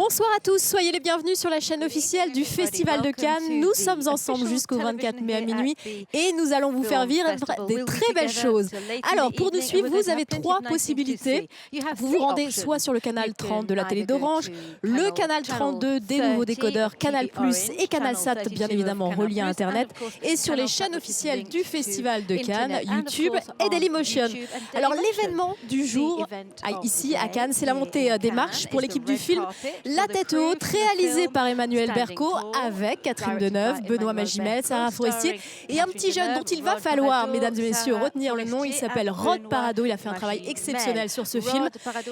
Bonsoir à tous, soyez les bienvenus sur la chaîne officielle du Festival de Cannes. Nous sommes ensemble jusqu'au 24 mai à minuit et nous allons vous faire vivre des très belles choses. Alors, pour nous suivre, vous avez trois possibilités. Vous vous rendez soit sur le canal 30 de la télé d'Orange, le canal 32 des nouveaux décodeurs, Canal+, et Canal Sat, bien évidemment relié à Internet, et sur les chaînes officielles du Festival de Cannes, YouTube et Dailymotion. Alors, l'événement du jour, ici à Cannes, c'est la montée des marches pour l'équipe du film La Tête Haute, réalisée par Emmanuelle Bercot avec Catherine Deneuve, Benoît Magimel, Sara Forestier et un petit jeune dont il va falloir, mesdames et messieurs, retenir le nom. Il s'appelle Paradot. Il a fait un travail exceptionnel sur ce film.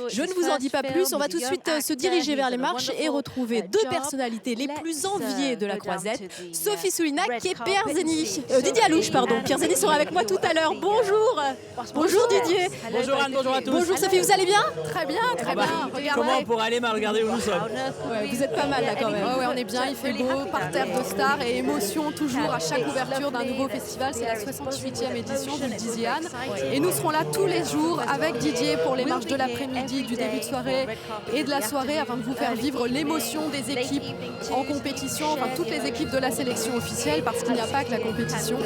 Je ne vous en dis pas plus. On va tout de suite se diriger vers les marches et retrouver deux personnalités les plus enviées de la croisette, Sophie Soulinac et Didier Alouche, pardon. Pierre Zény sera avec moi tout à l'heure. Bonjour. Bonjour Didier. Bonjour Anne, bonjour à tous. Bonjour Sophie, vous allez bien? Très bien, très bien. Comment on pourrait aller mal regarder où nous sommes? Ouais, vous êtes pas mal là quand même. Ouais, on est bien, il fait beau, parterre de stars et émotion toujours à chaque ouverture d'un nouveau festival. C'est la 68e édition, vous le disiez Anne. Et nous serons là tous les jours avec Didier pour les marches de l'après-midi, du début de soirée et de la soirée afin de vous faire vivre l'émotion des équipes en compétition, enfin toutes les équipes de la sélection officielle, parce qu'il n'y a pas que la compétition.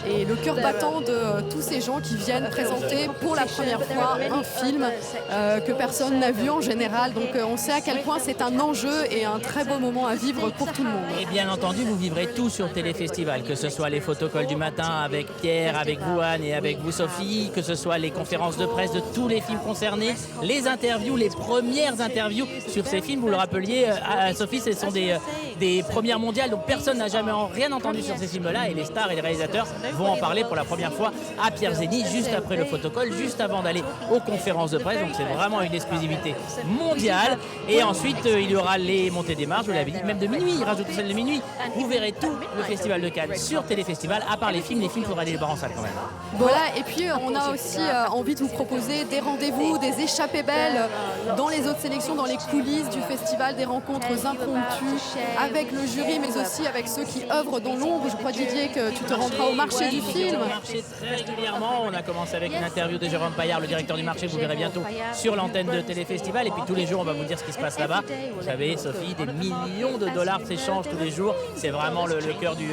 Et le cœur battant de tous ces gens qui viennent présenter pour la première fois un film que personne n'a vu en général. Donc on sait à quel point c'est un enjeu et un très beau moment à vivre pour tout le monde. Et bien entendu, vous vivrez tout sur Téléfestival, que ce soit les photocalls du matin avec Pierre, avec vous Anne et avec vous Sophie, que ce soit les conférences de presse de tous les films concernés, les interviews, les premières interviews sur ces films. Vous le rappeliez, Sophie, ce sont des premières mondiales, donc personne n'a jamais rien entendu sur ces films-là et les stars et les réalisateurs vont en parler pour la première fois à Pierre Zény, juste après le photocall, juste avant d'aller aux conférences de presse. Donc c'est vraiment une exclusivité mondiale. Et ensuite, il y aura les montées des marches, je l'avais dit, même de minuit, il rajoute celle de minuit. Vous verrez tout le Festival de Cannes sur Téléfestival, à part les films, il faudra aller les voir en salle quand même. Voilà, et puis on a aussi envie de vous proposer des rendez-vous, des échappées belles dans les autres sélections, dans les coulisses du festival, des rencontres impromptues avec le jury, mais aussi avec ceux qui œuvrent dans l'ombre. Je crois, Didier, que tu te rendras au marché du film. Au marché très régulièrement. On a commencé avec une interview de Jérôme Paillard, le directeur du marché. Vous verrez bientôt sur l'antenne de Téléfestival. Et puis tous les jours, on va vous dire ce qui se passe là-bas. Vous savez, Sophie, des millions de dollars s'échangent tous les jours. C'est vraiment le cœur du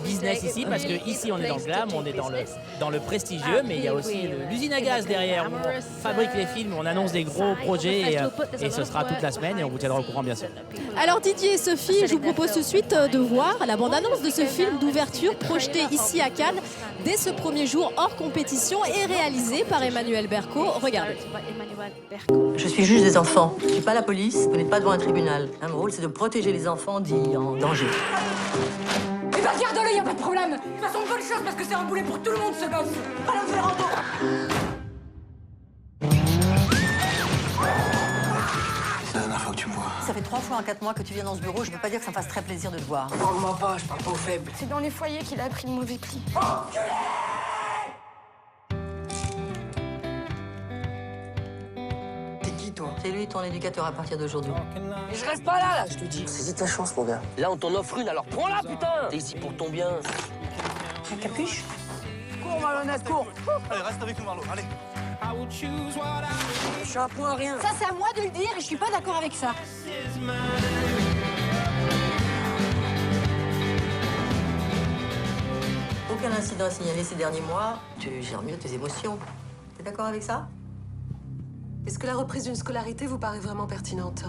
business ici, parce que ici, on est dans le glam, on est dans le prestigieux, mais il y a aussi l'usine à gaz derrière où on fabrique les films, on annonce des gros projets et ce sera toute la semaine et on vous tiendra au courant bien sûr. Alors Didier et Sophie, je vous propose tout de suite de voir la bande-annonce de ce film d'ouverture projeté ici à Cannes dès ce premier jour hors compétition et réalisé par Emmanuelle Bercot. Regardez. Je suis juge des enfants. Je ne suis pas la police, vous n'êtes pas devant un tribunal. Mon rôle, c'est de protéger les enfants dits en danger. Eh ben garde-le, y a pas de problème. De toute façon, bonne chose parce que c'est un boulet pour tout le monde ce gosse. Allons faire un tour. C'est la dernière fois que tu me vois. Ça fait 3 fois en 4 mois que tu viens dans ce bureau, je ne peux pas dire que ça me fasse très plaisir de te voir. Parle-moi pas, je parle pas aux faibles. C'est dans les foyers qu'il a pris le mauvais pli. T'es qui, toi? C'est lui ton éducateur à partir d'aujourd'hui. Mais je reste pas là, je te dis. Saisis ta chance, mon gars. Là, on t'en offre une, alors prends-la, putain! T'es ici pour ton bien. Un capuche? Cours, malhonnête, cours. Allez, reste avec nous, Marlo, allez. Je suis un point à rien. Ça, c'est à moi de le dire et je suis pas d'accord avec ça. Aucun incident signalé ces derniers mois. Tu gères mieux tes émotions. T'es d'accord avec ça? Est-ce que la reprise d'une scolarité vous paraît vraiment pertinente?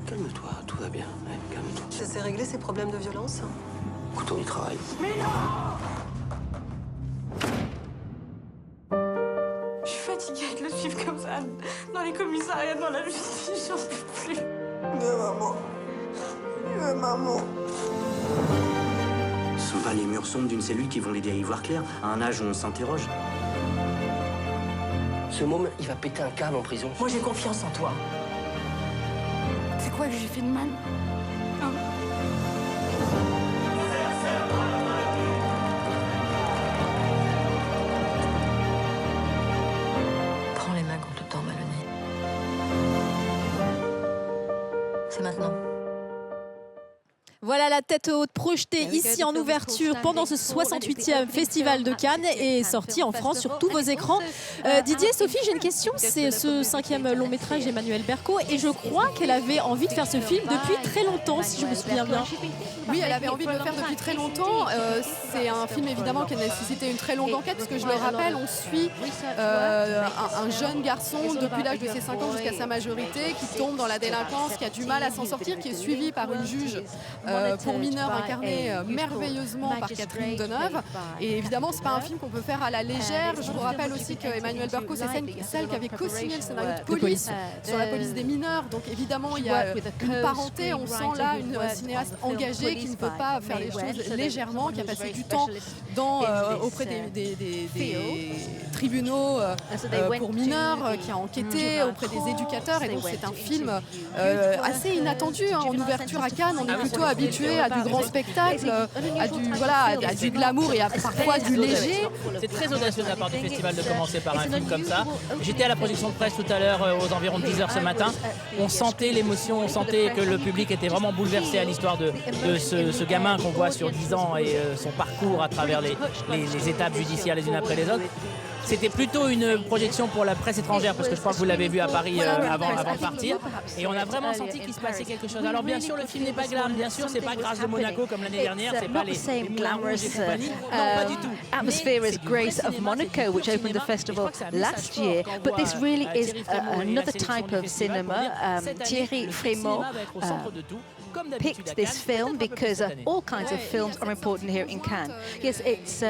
Calme-toi, tout va bien. Ouais, calme-toi. Ça s'est réglé ces problèmes de violence? Écoute, on y travaille. Je suis fatiguée de le suivre comme ça. Dans les commissariats, dans la justice, j'en peux plus. Maman. Ce sont pas les murs sombres d'une cellule qui vont l'aider à y voir clair, à un âge où on s'interroge. Ce môme, il va péter un câble en prison. Moi, j'ai confiance en toi. C'est quoi que j'ai fait de mal? Hein? Prends les mains contre le temps malhonnête. C'est maintenant. Voilà la tête haute projetée ici en ouverture pendant ce 68e Festival de Cannes et sortie en France sur tous vos écrans. Didier, Sophie, j'ai une question. C'est ce 5e long métrage d'Emmanuelle Bercot et je crois qu'elle avait envie de faire ce film depuis très longtemps, si je me souviens bien. Oui, elle avait envie de le faire depuis très longtemps. C'est un film évidemment qui a nécessité une très longue enquête parce que je le rappelle, on suit un jeune garçon depuis l'âge de ses 5 ans jusqu'à sa majorité qui tombe dans la délinquance, qui a du mal à s'en sortir, qui est suivi par une juge pour mineurs incarnée merveilleusement par Deneuve. Et évidemment, c'est pas un film qu'on peut faire à la légère. Je vous rappelle aussi que Emmanuelle Bercot, c'est celle qui avait co-signé le scénario de police sur la police des mineurs. Donc évidemment, il y a une parenté. On sent là une cinéaste engagée qui ne peut pas faire les choses légèrement, qui a passé du temps auprès des tribunaux pour mineurs, qui a enquêté auprès des éducateurs. Et donc c'est un film assez inattendu en ouverture à Cannes. On est plutôt habitué à du grand spectacle, à du glamour et parfois du léger. C'est très audacieux de la part du festival de commencer par un film comme ça. J'étais à la projection de presse tout à l'heure aux environs de 10h ce matin. On sentait l'émotion, on sentait que le public était vraiment bouleversé à l'histoire de ce gamin qu'on voit sur 10 ans et son parcours à travers les étapes judiciaires les unes après les autres. C'était plutôt une projection pour la presse étrangère parce que je crois que vous l'avez vu à Paris avant de partir et on a vraiment senti qu'il se passait quelque chose. Alors bien sûr le film n'est pas glam, bien sûr c'est pas Grâce de Monaco comme l'année dernière, c'est pas les glamorous non pas du tout. Atmosphere as Grace of Monaco, which opened the festival last year, but this really is another type of cinema. Thierry Frémaux picked this film because all kinds of films are important here in Cannes. Yes, it's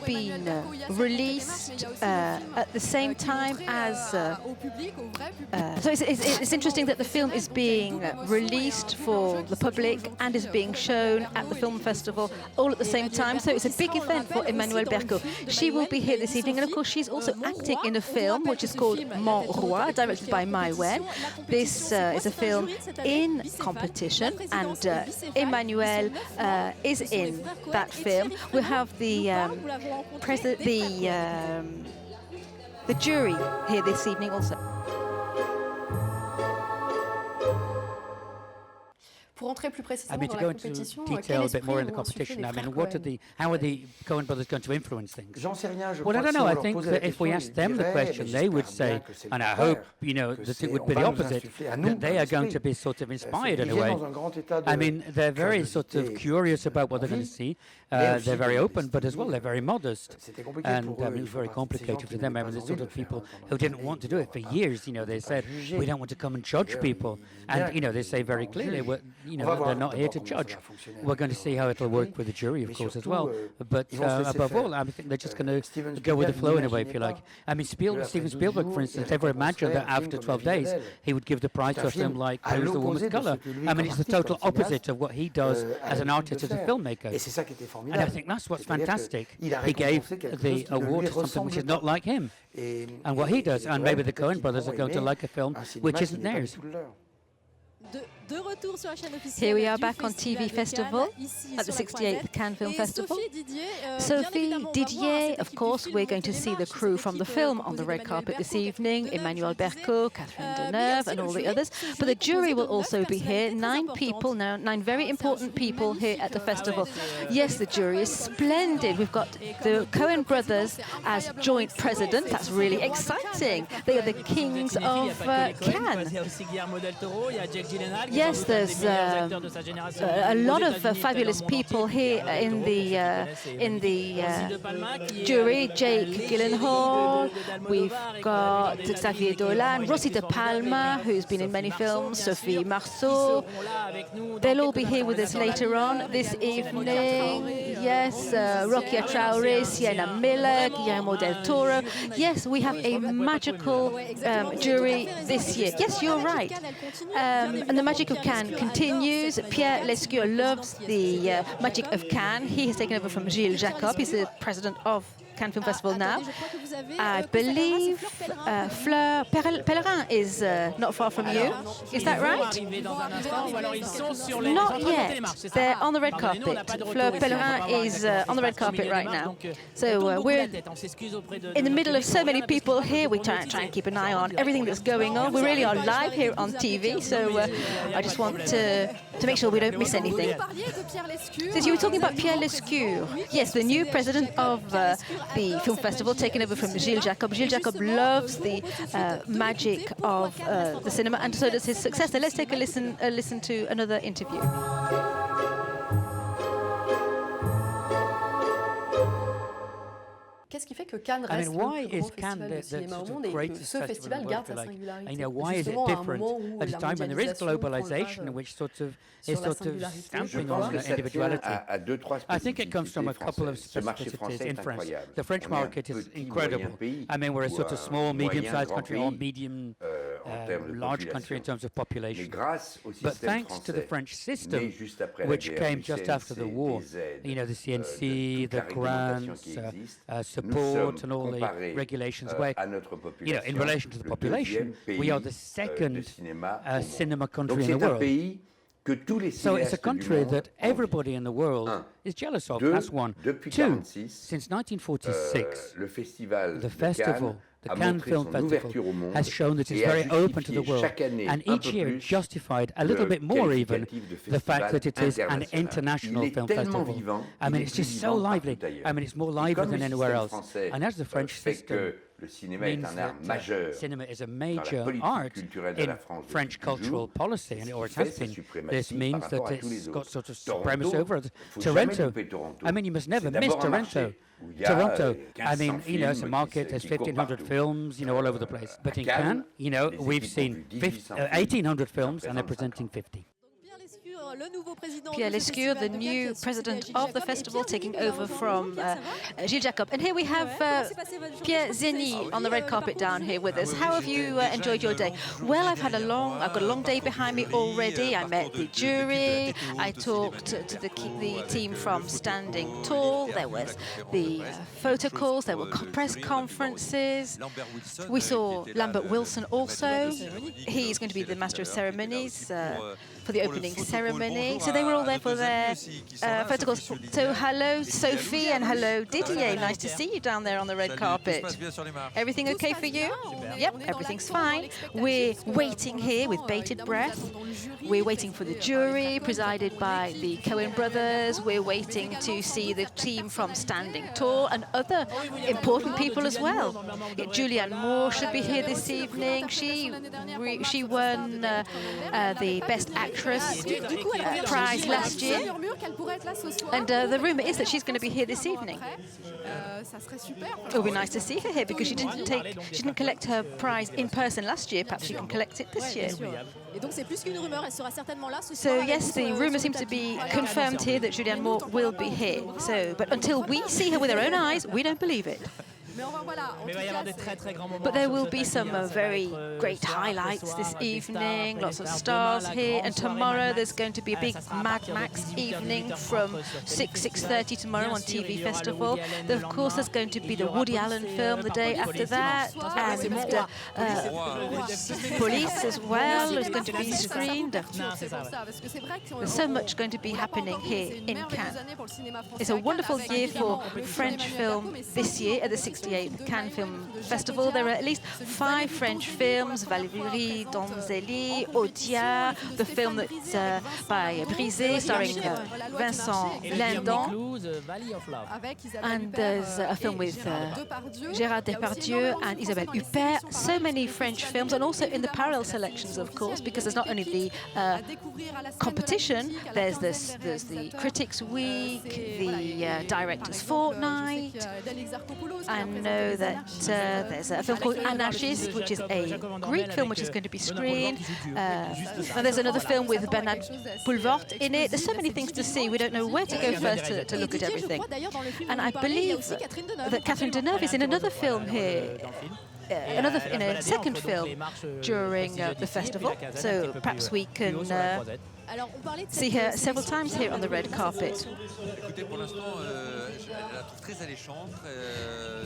been released at the same time as so it's interesting that the film is being released for the public and is being shown at the film festival all at the same time, so it's a big event for Emmanuelle Bercot. She will be here this evening and of course she's also acting in a film which is called Mon Roi, directed by Magimel. This is a film in competition and Emmanuelle is in that film. We have the jury here this evening also. Pour entrer plus précisément to dans go la into compétition, detail a bit more in the competition, how are the Coen brothers going to influence things? J'en sais rien. Well, I don't know. I think that if we asked them the question, they would say, and I hope, that it would be the opposite, that they are going to be sort of inspired in a way. I mean, they're very sort of curious about what they're going to see. They're very open, but as well, they're very modest. And it was very complicated for them. I mean, the sort of people who didn't want to do it for years, they said, we don't want to come and judge people. And, they say very clearly, they're not here to judge. We're going to see how it'll work with the jury, of course, as well. But above all, I think they're just going to go with the flow in a way, if you like. I mean, Steven Spielberg, for instance, ever imagined that after 12 days, he would give the prize to a film like Who's the Woman of Colour? I mean, it's the total opposite of what he does as an artist, as a filmmaker. And I think that's what's fantastic. He gave the award to something which is not like him. And what he does, and maybe the Coen brothers are going to like a film which isn't theirs. Here we are back on TV Festival at the 68th Cannes Film Festival. Sophie, Didier, of course, we're going to see the crew from the film on the red carpet this evening, Emmanuelle Bercot, Catherine Deneuve and all the others. But the jury will also be here, 9 people now, 9 very important people here at the festival. Yes, the jury is splendid. We've got the Coen brothers as joint president. That's really exciting. They are the kings of Cannes. Yes, there's a lot of fabulous people here in the jury. Jake Gyllenhaal, we've got Xavier Dolan, Rosita Palma, who's been in many films, Sophie Marceau. They'll all be here with us later on this evening. Yes, Rokia Traoré, Sienna Miller, Guillermo del Toro. Yes, we have a magical jury this year. Yes, you're right. And the magic of Cannes continues. Pierre Lescure loves the magic of Cannes. He has taken over from Gilles Jacob. He's the president of Cannes Film Festival now. I believe Fleur Pellerin is not far from you. Is that right? Not yet. They're on the red carpet. Fleur Pellerin is on the red carpet right now. So we're in the middle of so many people here. We try and keep an eye on everything that's going on. We really are live here on TV, so I just want to make sure we don't miss anything. Since you were talking about Pierre Lescure, yes, the new president of the film festival, taken over from Gilles Jacob. Gilles Jacob loves the magic of the cinema, and so does his successor. Let's take a listen to another interview. Qu'est-ce qui fait que Cannes reste le plus grand festival de cinéma au monde et que ce festival garde sa singularité? Why is it different at a time when there is globalization, which sort of is stamping on individuality? I think it comes from a couple of specificities in France. The French market is incredible. I mean, we're a sort of small, medium-sized country, or medium, large country in terms of population. But thanks to the French system, which came just after the war, you know, the CNC, the grants, support and all the regulations, where, you know, in relation to the population, we are the second cinema country in the world. So it's a country that everybody in the world is jealous of. That's one. Two, since 1946, the festival, the Cannes Film Festival, has shown that it's very open to the world, and each year justified a little bit more even the fact that it is an international film festival. I mean, it's just so lively. I mean, it's more lively than anywhere else. And as the French system means that cinema is a major art in French cultural policy, and it always has been. This means that it's got sort of supremacy over Toronto. I mean, you must never miss Toronto. Toronto, I mean, you know, it's a market, there's 1,500 films, you know, all over the place. But in Cannes, you know, we've seen 1,800 films, and they're presenting 50. Pierre Lescure, the new president of the festival, taking over from Gilles Jacob. And here we have Pierre Zeny on the red carpet down here with us. How have you enjoyed your day? Well, I've got a long day behind me already. I met the jury. I talked to the team from Standing Tall. There was the photo calls. There were press conferences. We saw Lambert Wilson also. He's going to be the master of ceremonies for the opening ceremony. So they were all there for their photo calls. So hello, Sophie, and hello, Didier. Nice to see you down there on the red carpet. Everything okay for you? Yep, everything's fine. We're waiting here with bated breath. We're waiting for the jury, presided by the Coen brothers. We're waiting to see the team from Standing Tall and other important people as well. Julianne Moore should be here this evening. She won the Best Actress prize last year, and the rumor is that she's going to be here this evening. It would be nice to see her here because she didn't collect her prize in person last year. Perhaps she can collect it this year. So yes, the rumor seems to be confirmed here that Julianne Moore will be here. So, but until we see her with our own eyes, we don't believe it. But there will be some very great highlights this evening, lots of stars here, and tomorrow there's going to be a big Mad Max evening from 6:30 tomorrow on TV Festival. Of course, there's going to be the Woody Allen film the day after that, and Police as well is going to be screened. There's so much going to be happening here in Cannes. It's a wonderful year for French film this year at the 68th Cannes Film Festival. There are at least 5 French films: Valérie Donzelli, Audiard, the film that's by Brisé, starring Vincent Lindon, and there's a film with Gérard Depardieu and Isabelle Huppert. So many French films, and also in the parallel selections, of course, because there's not only the competition, there's the Critics Week, the Directors Fortnight. I know that there's a film called Anarchist, which is a Greek film which is going to be screened. And there's another film with Bernard Poulvord in it. There's so many things to see. We don't know where to go first to look at everything. And I believe that Catherine Deneuve is in another film here. In a second film during the festival, so perhaps we can see her several times here on the red carpet.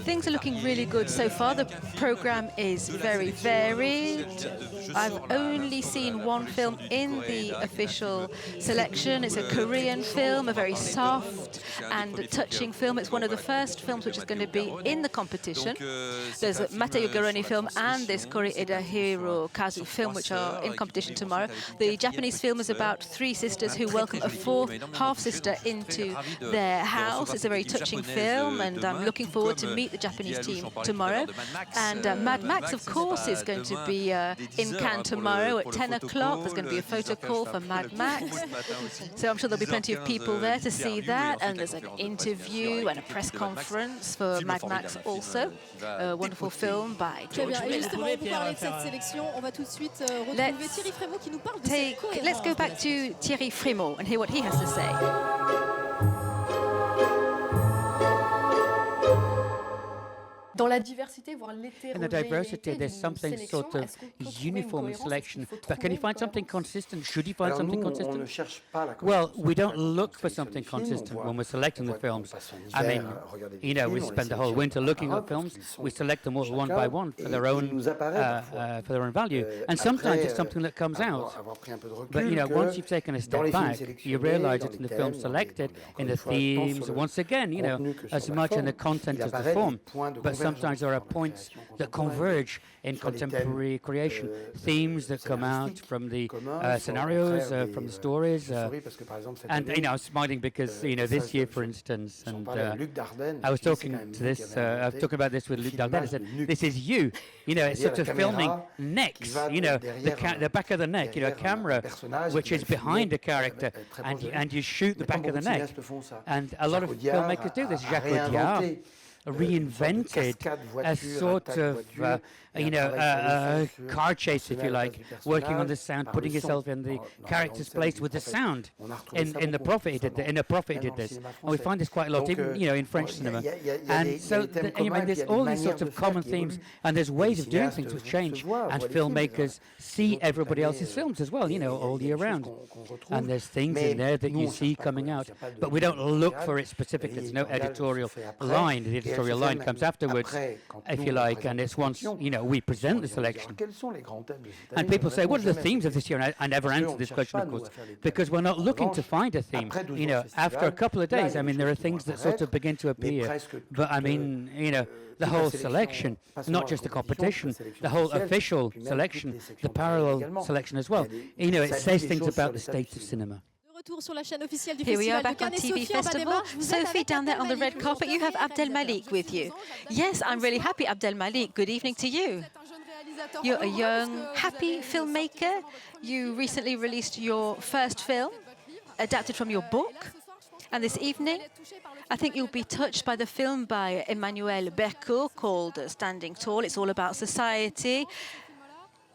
Things are looking really good so far. The program is very varied. I've only seen one film in the official selection. It's a Korean film, a very soft and touching film. It's one of the first films which is going to be in the competition. There's a Mateo Garoni film and this Koreeda Hiro Kazu film which are in competition tomorrow. The Japanese film is about three sisters who welcome a fourth half-sister into their house. It's a very touching film, and I'm looking forward to meet the Japanese team tomorrow. And Mad Max, of course, is going to be in Cannes tomorrow at 10 o'clock. There's going to be a photo call for Mad Max. So I'm sure there'll be plenty of people there to see that. And there's an interview and a press conference for Mad Max also. A wonderful film by George Miller. Let's go back to Thierry Frémaux and hear what he has to say. Dans la diversité, voire in the diversity, there's something sort of uniform in selection. But can you find something consistent? Should you find something consistent? Well, we don't look for something consistent when we're selecting the films. I mean, you know, we spend the whole winter looking at films. We select them all one by one for their own value. And sometimes it's something that comes out. But you know, once you've taken a step back, you realise it's in the film selected, in the themes. Once again, you know, as much in the content as the form. But sometimes there are points that converge in contemporary creation, themes that come out from the scenarios, from the stories. And you know, I'm smiling because you know this year, for instance, and I was talking about this with Luc Dardenne. I said, "This is you." You know, it's sort of filming necks. You know, the back of the neck. You know, a camera which is behind a character, and you shoot the back of the neck. And a lot of filmmakers do this. Jacques Audiard reinvented a sort of, car chase, if you like, working on the sound, putting yourself in the character's place with the sound. In The Prophet, he did this. And we find this quite a lot, even, you know, in French cinema. And so, there's all these sorts of common themes, and there's ways of doing things which change. And filmmakers see everybody else's films as well, you know, all year round. And there's things in there that you see coming out. But we don't look for it specifically. There's no editorial line. The editorial line comes afterwards, if you like, and it's once, you know, we present the selection. And people say, what are the themes of this year? And I never answer this question, of course, because we're not looking to find a theme. You know, after a couple of days, I mean, there are things that sort of begin to appear. But I mean, you know, the whole selection, not just the competition, the whole official selection, the parallel selection as well. You know, it says things about the state of cinema. Here we are back on TV Festival. Sophie, down there on the red carpet, you have Abdelmalik with you. Yes, I'm really happy, Abdelmalik. Good evening to you. You're a young, happy filmmaker. You recently released your first film, adapted from your book. And this evening, I think you'll be touched by the film by Emmanuelle Bercot called Standing Tall. It's all about society.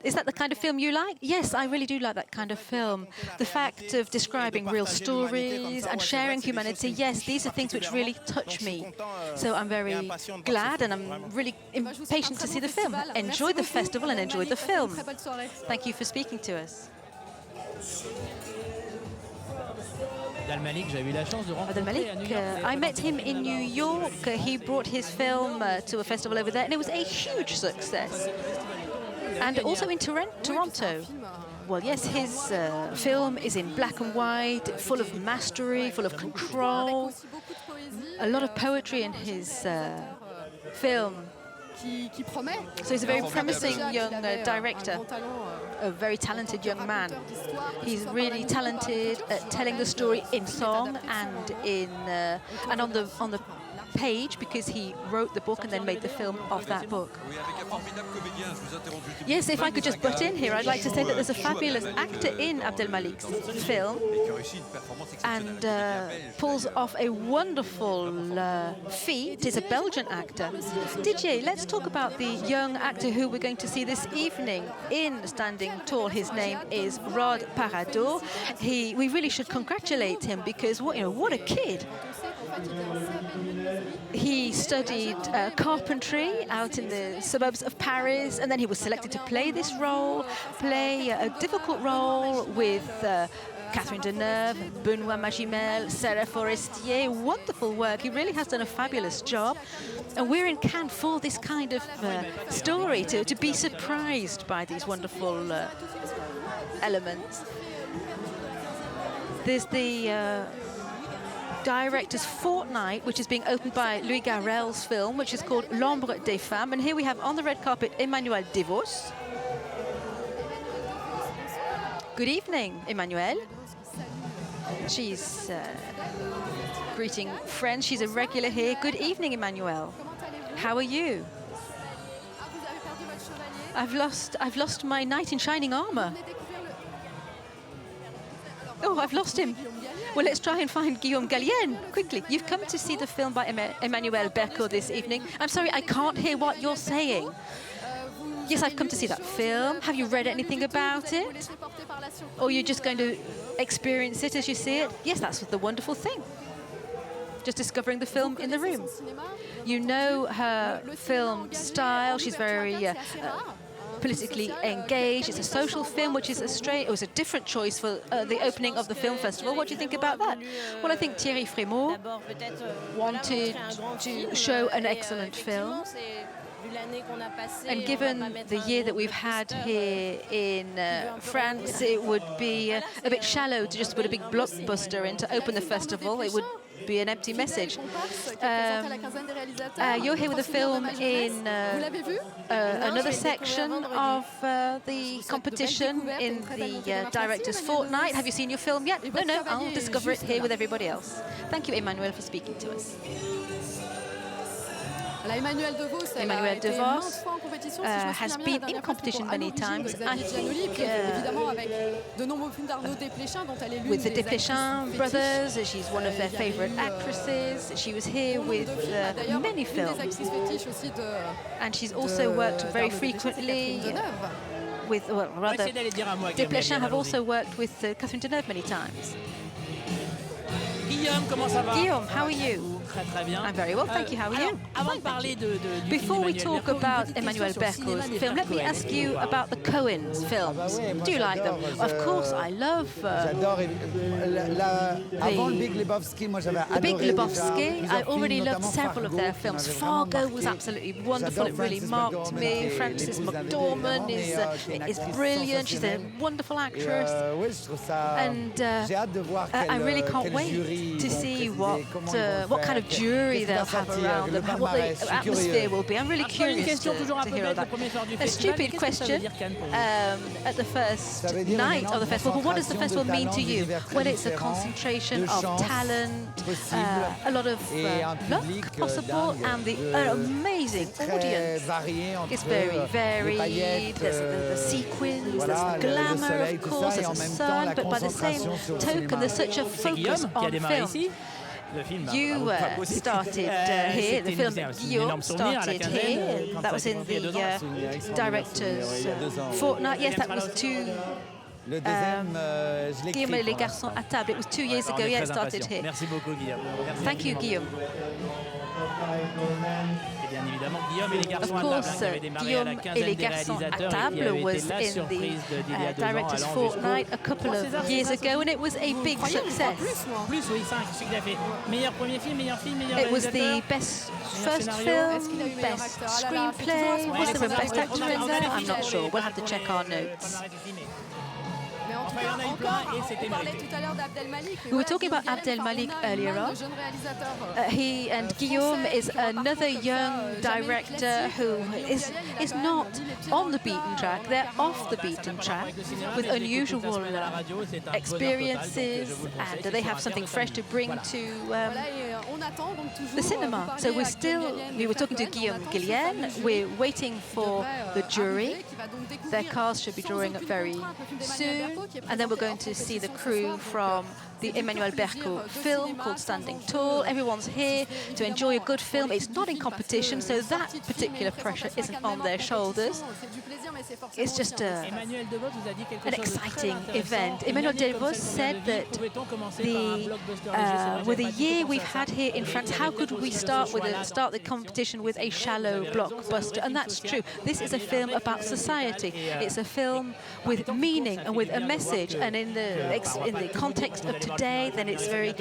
Is that the kind of film you like? Yes, I really do like that kind of film. The fact of describing real stories and sharing humanity, yes, these are things which really touch me. So I'm very glad and I'm really impatient to see the film. Enjoy the festival and enjoy the film. Thank you for speaking to us. Abdelmalik, I met him in New York. He brought his film to a festival over there and it was a huge success. And also in Toronto. Well, yes, his film is in black and white, full of mastery, full of control. A lot of poetry in his film. So he's a very promising young director, a very talented young man. He's really talented at telling the story in song and on the page, because he wrote the book and then made the film of that book. Yes, if I could just butt in here, I'd like to say that there's a fabulous actor in Abdelmalik's film and pulls off a wonderful feat. He's a Belgian actor. DJ, let's talk about the young actor who we're going to see this evening in Standing Tall. His name is Rod Paradot. We really should congratulate him because what a kid. He studied carpentry out in the suburbs of Paris, and then he was selected to play this role, play a difficult role with Catherine Deneuve, Benoît Magimel, Sara Forestier, wonderful work. He really has done a fabulous job. And we're in Cannes for this kind of story, to be surprised by these wonderful elements. There's the Director's Fortnight, which is being opened by Louis Garrel's film, which is called L'Ombre des Femmes. And here we have on the red carpet Emmanuelle DeVos. Good evening, Emmanuelle. She's greeting friends. She's a regular here. Good evening, Emmanuelle. How are you? I've lost my knight in shining armor. Oh, I've lost him. Well, let's try and find Guillaume Gallienne quickly. You've come to see the film by Emmanuelle Bercot this evening. I'm sorry, I can't hear what you're saying. Yes, I've come to see that film. Have you read anything about it? Or you're just going to experience it as you see it? Yes, that's the wonderful thing. Just discovering the film in the room. You know her film style. She's very politically engaged. It's a social film, which is it was a different choice for the opening of the film festival. What do you think about that? Well, I think Thierry Frémaux wanted to show an excellent film. And given the year that we've had here in France, it would be a bit shallow to just put a big blockbuster in to open the festival. It would be an empty message. You're here with a film in another section of the competition in the Director's Fortnight. Have you seen your film yet? No, I'll discover it here with everybody else. Thank you, Emmanuelle, for speaking to us. Emmanuelle DeVos has been in competition many times. I think with the Desplechin brothers, she's one of their favorite actresses. She was here with many films. And she's also worked very frequently with, well, rather, Desplechin have also worked with Catherine Deneuve many times. Guillaume, comment ça va? Guillaume, how are you? Très bien. I'm very well, thank you. How are you? Before we talk about Emmanuelle Bercot's film, let me ask you about the Coens films. Do you like them? Of course, I love the Big Lebowski. I already loved several of their films. Fargo was absolutely wonderful. It really marked me. Frances McDormand is brilliant. She's a wonderful actress. And I really can't wait to see what kind of jury they'll have around them, what the atmosphere will be. I'm really curious to hear all that. A stupid question at the first night of the festival, but what does the festival mean to you? Well, it's a concentration of talent, a lot of luck possible, and an amazing audience. It's very varied. There's the sequins, there's the glamour, of course, there's the sun, but by the same token, there's such a focus on film. You started here, the film Guillaume started here. That was in the Director's Fortnight. Yes, that was Guillaume et les garçons à table. It was 2 years ago. Yeah, it started here. Merci beaucoup, Guillaume. Thank you, Guillaume. Of course, Guillaume et les garçons à table was in the Director's Fortnight a couple of years ago, and it was a big success. It was the best first film, best screenplay. Was there a best actor in there? I'm not sure. We'll have to check our notes. We were talking about Abdel Malik earlier on. He and Guillaume is another young director who is not on the beaten track. They're off the beaten track with unusual experiences, and they have something fresh to bring to the cinema. So we were talking to Guillaume Gallienne. We're waiting for the jury. Their cast should be drawing up very soon. And then we're going to see the crew from the Emmanuelle Bercot film called Standing Tall. Everyone's here to enjoy a good film. It's not in competition, so that particular pressure isn't on their shoulders. it's just an exciting event. Emmanuelle said that with the year we've had here in France, how could we start the competition with a shallow blockbuster? And that's true. This is a film about society. It's a film with meaning and with a message. And in the context of today, then it's very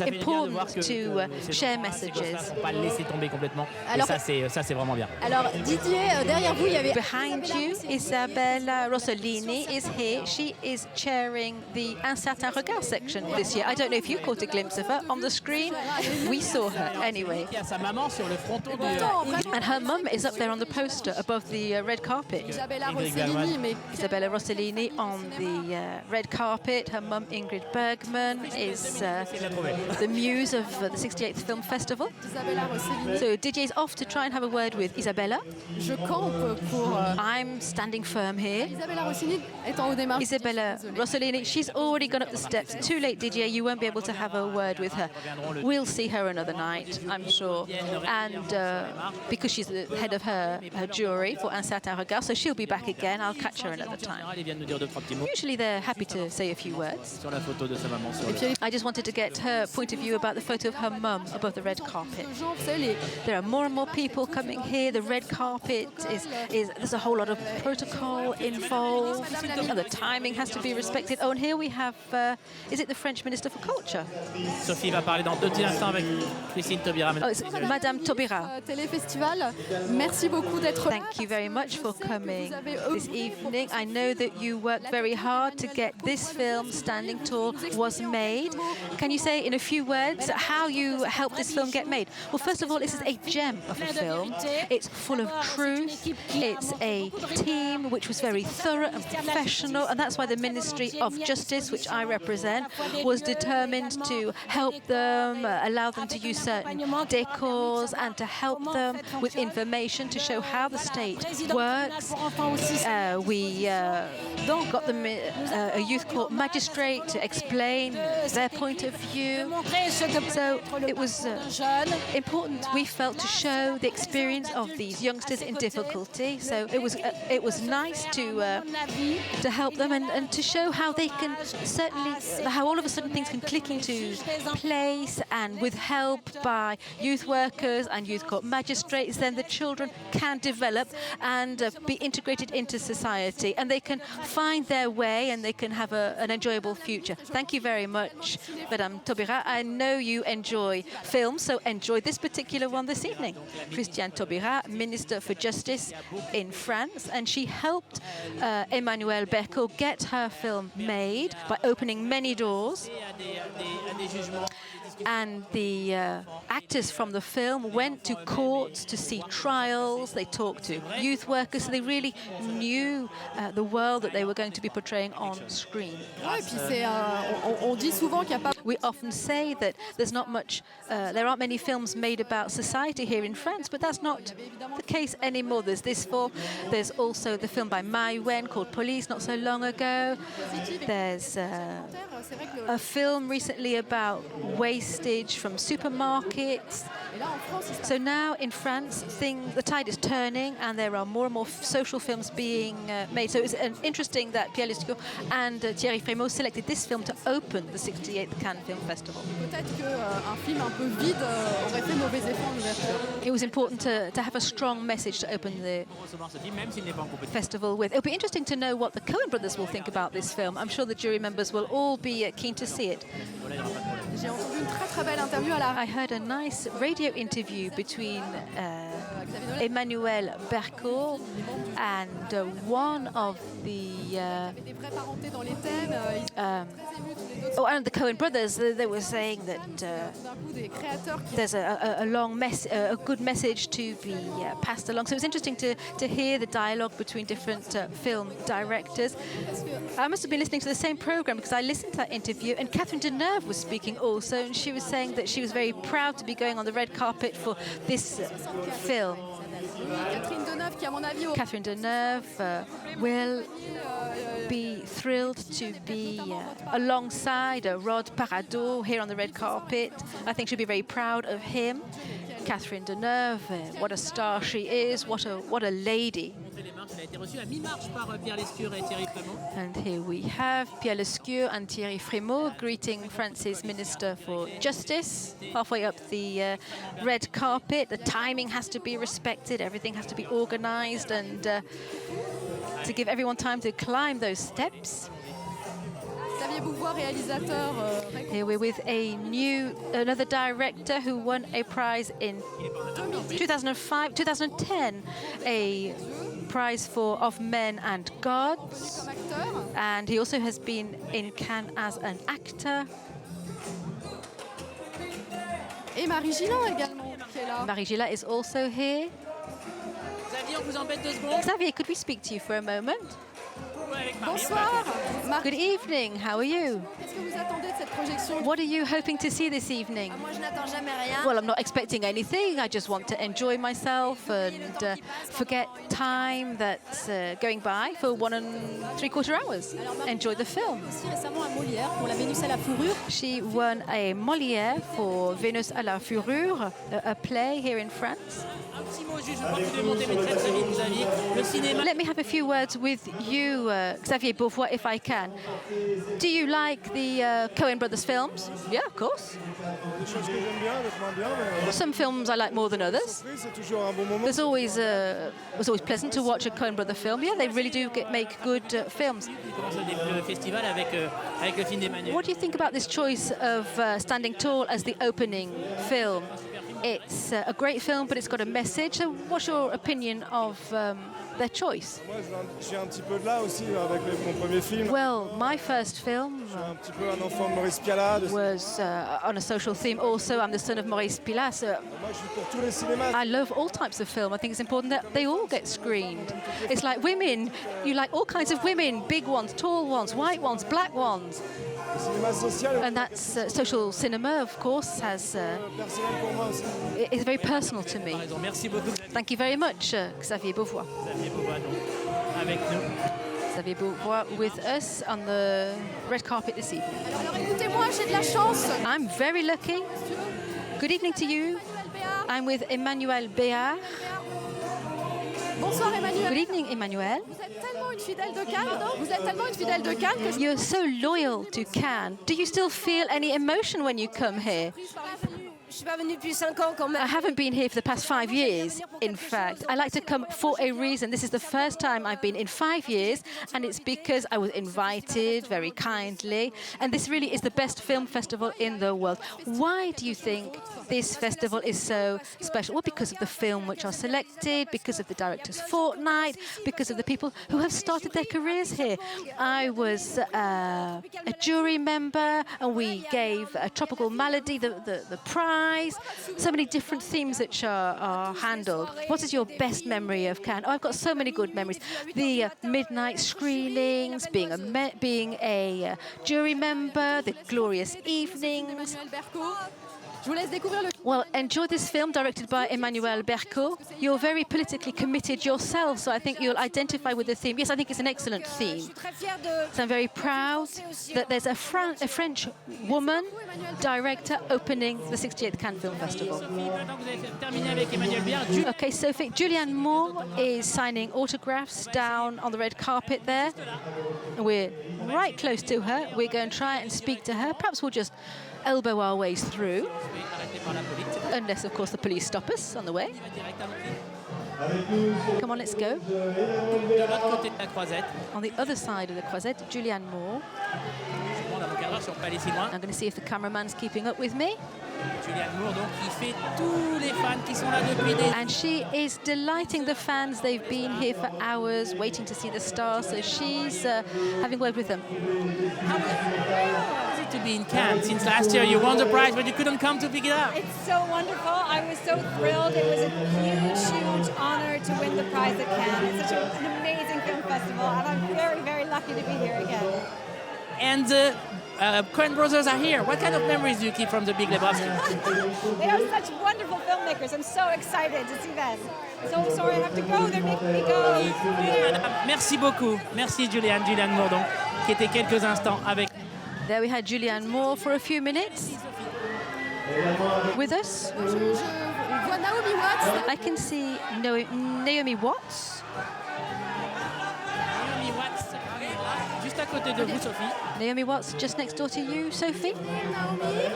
important to share messages. Alors, ça c'est vraiment bien. Alors Didier, derrière vous, il y avait... Behind you, Isabella Rossellini is here. She is chairing the Un certain regard section this year. I don't know if you caught a glimpse of her on the screen. We saw her anyway. And her mum is up there on the poster above the red carpet. Isabella Rossellini on the red carpet. Her mum, Ingrid Bergman, is the muse of the 68th Film Festival. So Didier's off to try and have a word with Isabella. I'm standing firm here. Isabella Rossellini, she's already gone up the steps. Too late, Didier, you won't be able to have a word with her. We'll see her another night, I'm sure. And because she's the head of her jury for Un certain regard, so she'll be back again. I'll catch her another time. Usually they're happy to say a few words. I just wanted to get her point of view about the photo of her mum above the red carpet. There are more and more people coming here. The red carpet there's a whole lot of protocol involved. And the timing has to be respected. Oh, and here we have, is it the French Minister for Culture? Sophie va parler dans 2 petits instants avec Christine Taubira. Oh, it's Madame Taubira. Téléfestival, merci beaucoup d'être là. Thank you very much for coming this evening. I know that you worked very hard to get this film, Standing Tall, was made. Can you say in a few words how you helped this film get made? Well, first of all, this is a gem of a film. It's full of truth. It's a team which was very thorough and professional, and that's why the Ministry of Justice, which I represent, was determined to help them, allow them to use certain decors and to help them with information to show how the state works. We got them a youth court magistrate to explain their point of view. So it was important, we felt, to show the experience of these youngsters in difficulty. So it was nice to help them and to show how they can how all of a sudden things can click into place, and with help by youth workers and youth court magistrates, then the children can develop and be integrated into society, and they can find their way and they can have an enjoyable future. Thank you very much, Madame Taubira. I know you enjoy films, so enjoy this particular one this evening. Christiane Taubira, Minister for Justice in France, and she helped Emmanuelle Bercot get her film made by opening many doors. And the actors from the film went to courts to see trials. They talked to youth workers, so they really knew the world that they were going to be portraying on screen. We often say that there's not much, there aren't many films made about society here in France, but that's not the case anymore. There's this film. There's also the film by Magimel called Police not so long ago. There's a film recently about wastage from supermarkets. So now in France, the tide is turning, and there are more and more social films being made. So it's interesting that Pierre Lescure and Thierry Frémaux selected this film to open the 68th Cannes Film Festival. It was important to have a strong message to open the festival with. It'll be interesting to know what the Coen brothers will think about this film. I'm sure the jury members will all be keen to see it. I heard a nice radio interview between Emmanuelle Bercot and one of the and the Coen brothers. They were saying that there's a good message to be passed along. So it was interesting to hear the dialogue between different film directors. I must have been listening to the same program because I listened to that interview, and Catherine Deneuve was speaking also, and she was saying that she was very proud to be going on the red carpet for this film. Catherine Deneuve will be thrilled to be alongside Rod Paradot here on the red carpet. I think she'll be very proud of him. Catherine Deneuve, what a star she is, what a lady. And here we have Pierre Lescure and Thierry Frémaux greeting France's Minister for Justice. Halfway up the red carpet, the timing has to be respected, everything has to be organized, and to give everyone time to climb those steps. Here we're with another director who won a prize in 2010, a prize for Of Men and Gods, and he also has been in Cannes as an actor. Et Marie Gillin également, qui est là. Marie Gillin is also here. Xavier, could we speak to you for a moment? Bonsoir. Good evening. How are you? Qu'est-ce que vous attendez de cette projection? What are you hoping to see this evening? Moi, je n'attends jamais rien. Well, I'm not expecting anything. I just want to enjoy myself and forget time that's going by for 1 3/4 hours. Enjoy the film. She won a Molière for Vénus à la Fourrure, a play here in France. Let me have a few words with you, Xavier Beauvois, if I can. Do you like the Coen Brothers films? Yeah, of course. Some films I like more than others. It's always pleasant to watch a Coen Brother film. Yeah, they really do make good films. What do you think about this choice of Standing Tall as the opening film? It's a great film, but it's got a message. So what's your opinion of their choice? Well, my first film was on a social theme also. I'm the son of Maurice Pilat. I love all types of film. I think it's important that they all get screened. It's like women. You like all kinds of women, big ones, tall ones, white ones, black ones. And that's social cinema, of course, is very personal to me. Thank you very much, Xavier Beauvois. Xavier Beauvois with us on the red carpet this evening. I'm very lucky. Good evening to you. I'm with Emmanuelle Béard. Bonsoir Emmanuelle. Good evening, Emmanuelle. Vous êtes tellement une fidèle de Cannes. Vous êtes tellement une fidèle de Cannes que you're so loyal to Cannes. Do you still feel any emotion when you come here? I haven't been here for the past 5 years, in fact. I like to come for a reason. This is the first time I've been in 5 years, and it's because I was invited very kindly. And this really is the best film festival in the world. Why do you think this festival is so special? Well, because of the film which are selected, because of the director's fortnight, because of the people who have started their careers here. I was a jury member, and we gave a tropical malady the prize. So many different themes which are handled. What is your best memory of Cannes? Oh, I've got so many good memories. The midnight screenings, being a jury member, the glorious evenings. Well, enjoy this film directed by Emmanuelle Bercot. You're very politically committed yourself, so I think you'll identify with the theme. Yes, I think it's an excellent theme. So I'm very proud that there's a French woman director opening the 68th Cannes Film Festival. Okay, Sophie, Julianne Moore is signing autographs down on the red carpet there. We're right close to her. We're going to try and speak to her. Perhaps we'll just elbow our ways through, unless, of course, the police stop us on the way. Come on, let's go. On the other side of the Croisette, Julianne Moore. I'm going to see if the cameraman's keeping up with me. And she is delighting the fans. They've been here for hours waiting to see the star, so she's having word with them. How is it to be in Cannes? Since last year you won the prize, but you couldn't come to pick it up. It's so wonderful. I was so thrilled. It was a huge honor to win the prize at Cannes. It's such an amazing film festival, and I'm very, very lucky to be here again. And the Coen Brothers are here. What kind of memories do you keep from the Big Lebowski? They are such wonderful filmmakers. I'm so excited to see them. So sorry I have to go. They're making me go. Merci beaucoup. Merci Julianne Moore, donc, qui était quelques instants avec. There we had Julianne Moore for a few minutes with us. I can see Naomi Watts. juste à côté de vous, Sophie. Naomi Watts, just next door to you, Sophie. Naomi,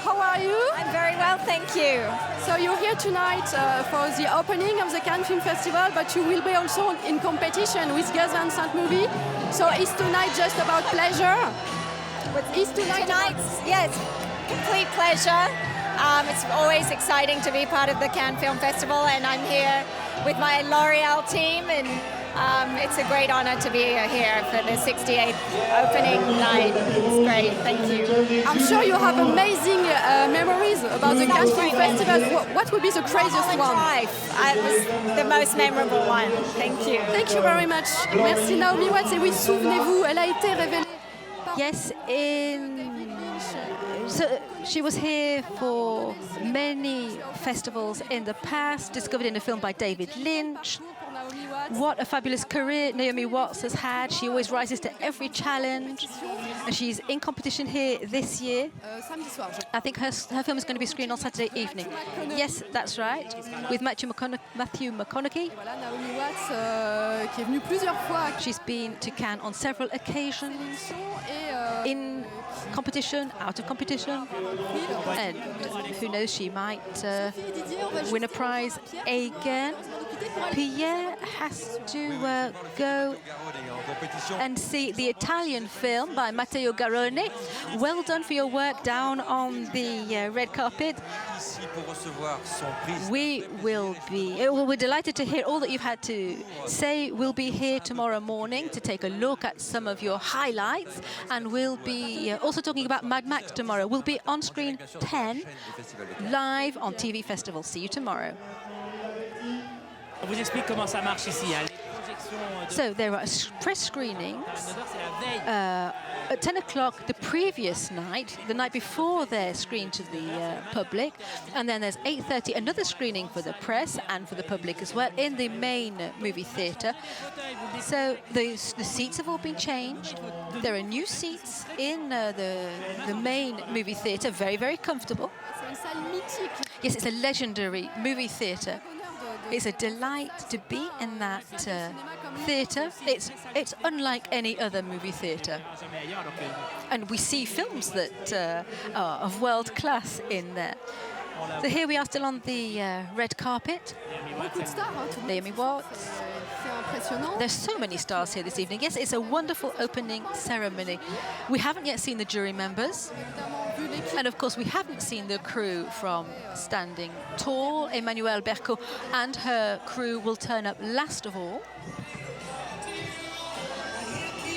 how are you? I'm very well, thank you. So you're here tonight for the opening of the Cannes Film Festival, but you will be also in competition with Gus Van Sant movie. So is tonight just about pleasure? Is Tonight's, yes, complete pleasure. It's always exciting to be part of the Cannes Film Festival, and I'm here with my L'Oreal team, and it's a great honor to be here for the 68th opening night. It's great, thank you. I'm sure you have amazing memories about the Cannes Film Festival. What would be the craziest one? It was the most memorable one. Thank you. Thank you very much. Merci Naomi Watts. Et oui, souvenez-vous, elle a été révélée. Yes, so she was here for many festivals in the past, discovered in a film by David Lynch. What a fabulous career Naomi Watts has had. She always rises to every challenge. And she's in competition here this year. I think her film is going to be screened on Saturday evening. Yes, that's right. With Matthew McConaughey. Naomi Watts, qui est venue plusieurs fois. She's been to Cannes on several occasions. In competition, out of competition. And who knows, she might win a prize again. Pierre has to go and see the Italian film by Matteo Garrone. Well done for your work down on the red carpet. We're delighted to hear all that you've had to say. We'll be here tomorrow morning to take a look at some of your highlights, and we'll be also talking about Mad Max tomorrow. We'll be on screen 10 live on TV Festival. See you tomorrow. On vous explique comment ça marche ici. So there are press screenings at 10 o'clock the previous night, the night before they're screened to the public, and then there's 8:30 another screening for the press and for the public as well in the main movie theatre. So the seats have all been changed. There are new seats in the main movie theatre, very, very comfortable. Yes, it's a legendary movie theatre. It's a delight to be in that theatre. It's unlike any other movie theatre. And we see films that are of world class in there. So here we are still on the red carpet. Naomi Watts. There's so many stars here this evening. Yes, it's a wonderful opening ceremony. We haven't yet seen the jury members. And of course, we haven't seen the crew from Standing Tall. Emmanuelle, Bercot and her crew will turn up last of all.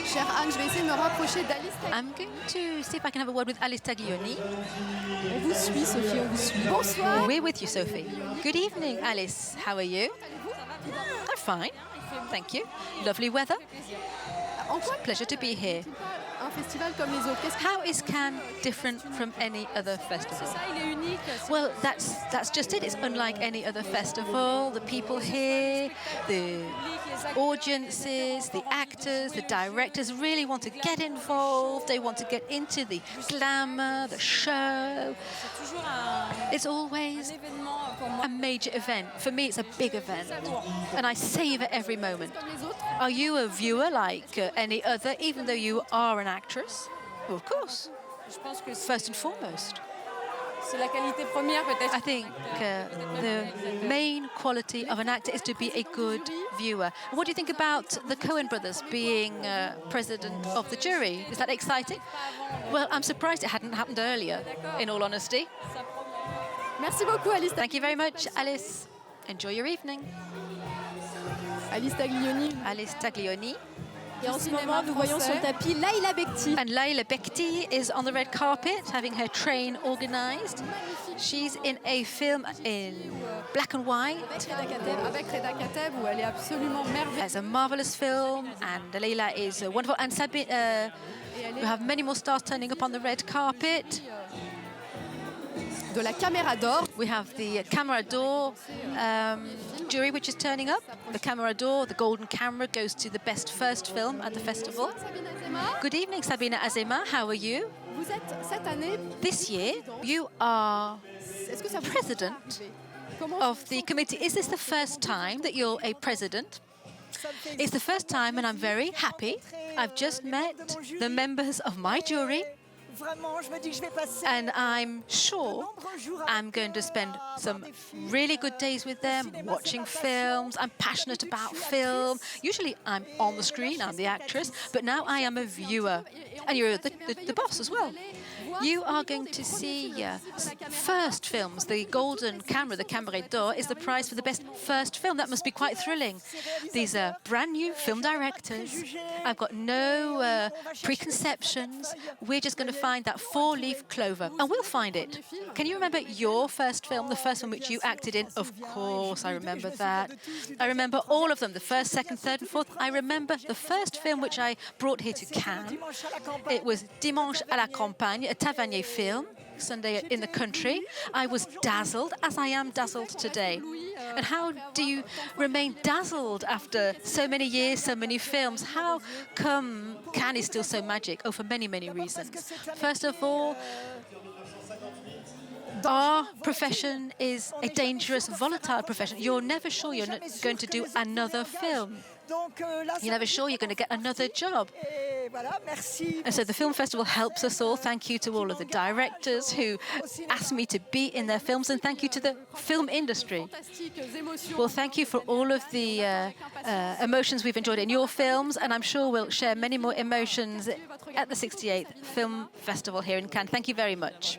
Chère Anne, je vais essayer de me rapprocher d'Alice. I'm going to see if I can have a word with Alice Taglioni. On vous suit, Sophie, on vous suit. Bonsoir. We're with you, Sophie. Good evening, Alice. How are you? I'm fine. Thank you. Lovely weather. Pleasure to be here. How is Cannes different from any other festival? Well, that's just it. It's unlike any other festival. The people here, the audiences, the actors, the directors really want to get involved. They want to get into the glamour, the show. It's always a major event. For me, it's a big event, and I savor every moment. Are you a viewer like any other, even though you are an actress? Well, of course. First and foremost. I think the main quality of an actor is to be a good viewer. What do you think about the Coen brothers being president of the jury? Is that exciting? Well, I'm surprised it hadn't happened earlier, in all honesty. Merci beaucoup, Alice. Thank you very much, Alice. Enjoy your evening. Alice Taglioni. Alice Taglioni. Et en ce moment, nous voyons sur le tapis Laila Bekti. And Laila Bekti is on the red carpet, having her train organised. She's in a film in black and white. Avec Reda Kateb, où elle est absolument merveilleuse. It's a marvellous film, and Laila is wonderful. And Sabine, we have many more stars turning up on the red carpet. De la Caméra d'Or. We have the Caméra d'Or jury which is turning up. The Caméra d'Or, the golden camera, goes to the best first film at the festival. Good evening, Sabina Azema. How are you? Vous êtes cette année. This year, you are president of the committee. Is this the first time that you're a president? It's the first time, and I'm very happy. I've just met the members of my jury, and I'm sure I'm going to spend some really good days with them, watching films. I'm passionate about film. Usually I'm on the screen, I'm the actress, but now I am a viewer. And you're the boss as well. You are going to see first films. The golden camera, the Paradot, is the prize for the best first film. That must be quite thrilling. These are brand new film directors. I've got no preconceptions. We're just going to find that four-leaf clover, and we'll find it. Can you remember your first film, the first one which you acted in? Of course, I remember that. I remember all of them, the first, second, third, and fourth. I remember the first film which I brought here to Cannes. It was Dimanche à la campagne, a Tavernier film, Sunday in the country. I was dazzled, as I am dazzled today. And how do you remain dazzled after so many years, so many films? How come Cannes is still so magic? Oh, for many, many reasons. First of all, our profession is a dangerous, volatile profession. You're never sure you're not going to do another film. You're never sure you're going to get another job. And so the film festival helps us all. Thank you to all of the directors who asked me to be in their films, and thank you to the film industry. Well, thank you for all of the emotions we've enjoyed in your films, and I'm sure we'll share many more emotions at the 68th Film Festival here in Cannes. Thank you very much.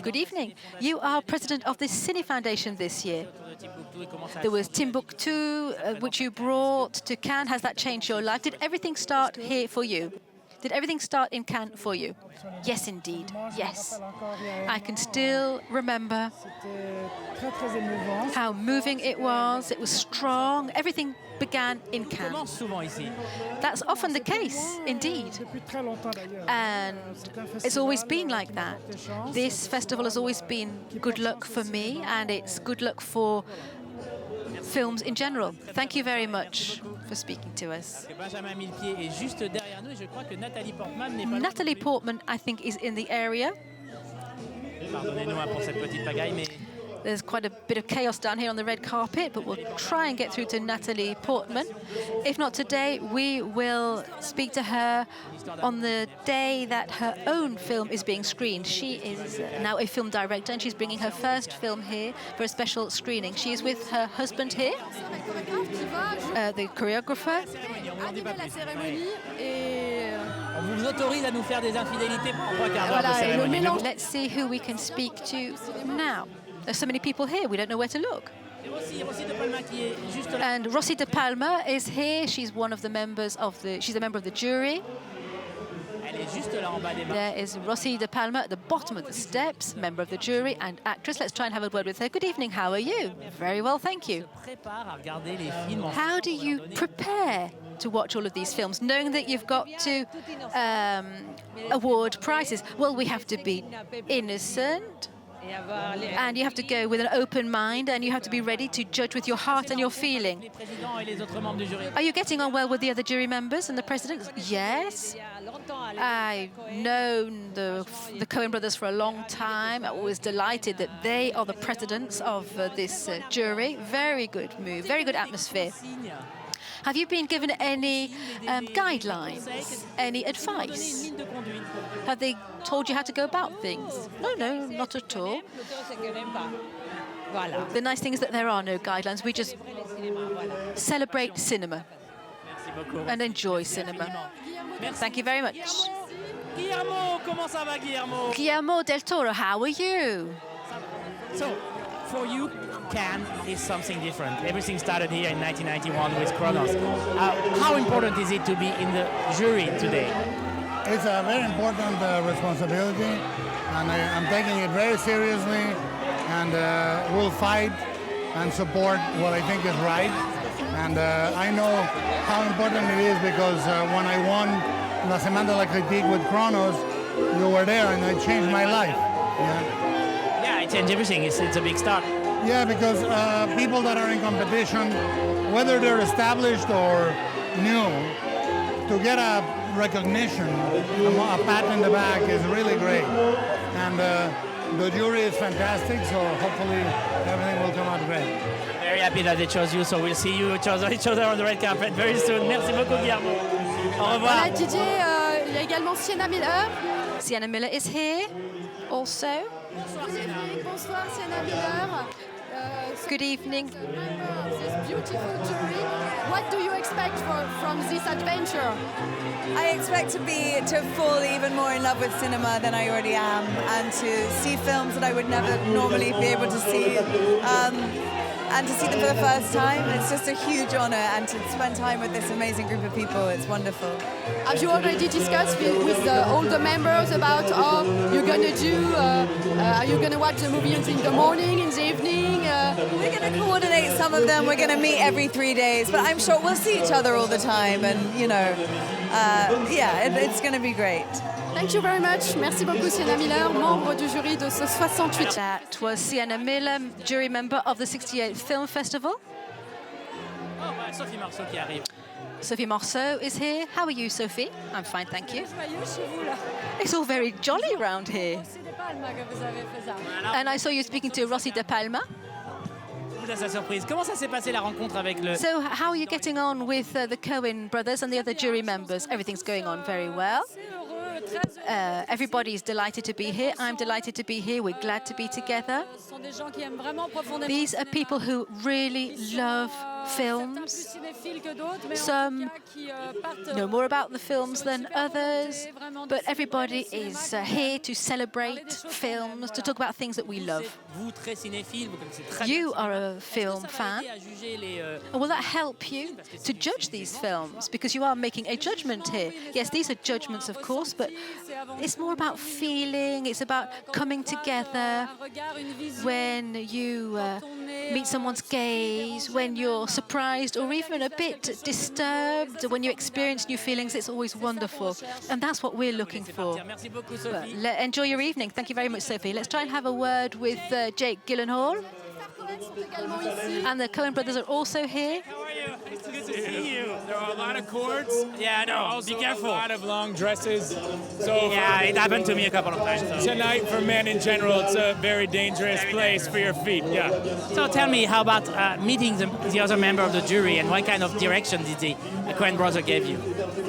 Good evening. You are president of the Cine Foundation this year. There was Timbuktu, which you brought to Cannes. Has that changed your life? Did everything start here for you? Did everything start in Cannes for you? Yes, indeed. Yes. I can still remember how moving it was. It was strong. Everything began in Cannes. That's often the case, indeed. And it's always been like that. This festival has always been good luck for me, and it's good luck for films in general. Thank you very much for speaking to us. Natalie Portman, I think, is in the area. There's quite a bit of chaos down here on the red carpet, but we'll try and get through to Natalie Portman. If not today, we will speak to her on the day that her own film is being screened. She is now a film director, and she's bringing her first film here for a special screening. She is with her husband here, the choreographer. Let's see who we can speak to now. There's so many people here, we don't know where to look. And Rossi de Palma is here. She's one of the members of she's a member of the jury. There is Rossi de Palma at the bottom of the steps, member of the jury and actress. Let's try and have a word with her. Good evening, how are you? Very well, thank you. How do you prepare to watch all of these films, knowing that you've got to award prizes? Well, we have to be innocent, and you have to go with an open mind, and you have to be ready to judge with your heart and your feeling. Are you getting on well with the other jury members and the president? Yes. I've known the Coen brothers for a long time. I'm always delighted that they are the presidents of this jury. Very good move, very good atmosphere. Have you been given any guidelines, any advice? Have they told you how to go about things? No, not at all. The nice thing is that there are no guidelines. We just celebrate cinema and enjoy cinema. Thank you very much. Guillermo del Toro, how are you? So, for you, Cannes is something different. Everything started here in 1991 with Kronos. How important is it to be in the jury today? It's a very important responsibility, and I'm taking it very seriously, and we'll fight and support what I think is right. And I know how important it is because when I won La Semaine de la Critique with Kronos, you were there, and it changed my life. Yeah, it changed everything. It's a big start. Yeah, because people that are in competition, whether they're established or new, to get a recognition, a pat in the back is really great. And the jury is fantastic, so hopefully everything will come out great. Very happy that they chose you, so we'll see you each other on the red carpet very soon. Merci beaucoup, Guillermo. Au revoir. Voilà, Didier, il y a également Sienna Miller. Sienna Miller is here also. Bonsoir, Sienna Miller. Good evening. This beautiful jury. What do you expect from this adventure? I expect to fall even more in love with cinema than I already am, and to see films that I would never normally be able to see. And to see them for the first time, it's just a huge honor, and to spend time with this amazing group of people, it's wonderful. Have you already discussed with all the members about how you're going to do? Are you going to watch the movie in the morning, in the evening? We're going to coordinate some of them. We're going to meet every 3 days, but I'm sure we'll see each other all the time, and you know, it's going to be great. Thank you very much. Merci beaucoup, Sienna Miller, membre du jury de ce 68. That was Sienna Miller, jury member of the 68th Film Festival. Oh, Sophie Marceau qui arrive. Sophie Marceau is here. How are you, Sophie? I'm fine, thank you. It's all very jolly around here. And I saw you speaking to Rossi de Palma. À sa surprise. Comment ça s'est passé la rencontre avec le... So how are you getting on with the Cohen brothers and the other jury members? Everything's going on very well. Everybody's delighted to be here. I'm delighted to be here. We're glad to be together. These are people who really love films. Some know more about the films than others, but everybody is here to celebrate films, to talk about things that we love. You are a film fan. Will that help you to judge these films? Because you are making a judgment here. Yes, these are judgments, of course, but it's more about feeling. It's about coming together when you meet someone's gaze, when you're surprised or even a bit disturbed, when you experience new feelings. It's always wonderful. And that's what we're looking for. Enjoy your evening. Thank you very much, Sophie. Let's try and have a word with Jake Gyllenhaal. And the Coen brothers are also here. How are you? It's good to see you. There are a lot of cords. Yeah, no, also be careful. A lot of long dresses. So yeah, it happened to me a couple of times. So. Tonight, for men in general, it's a very dangerous place for your feet. Yeah. So tell me, how about meeting the other member of the jury, and what kind of direction did the Coen brothers give you?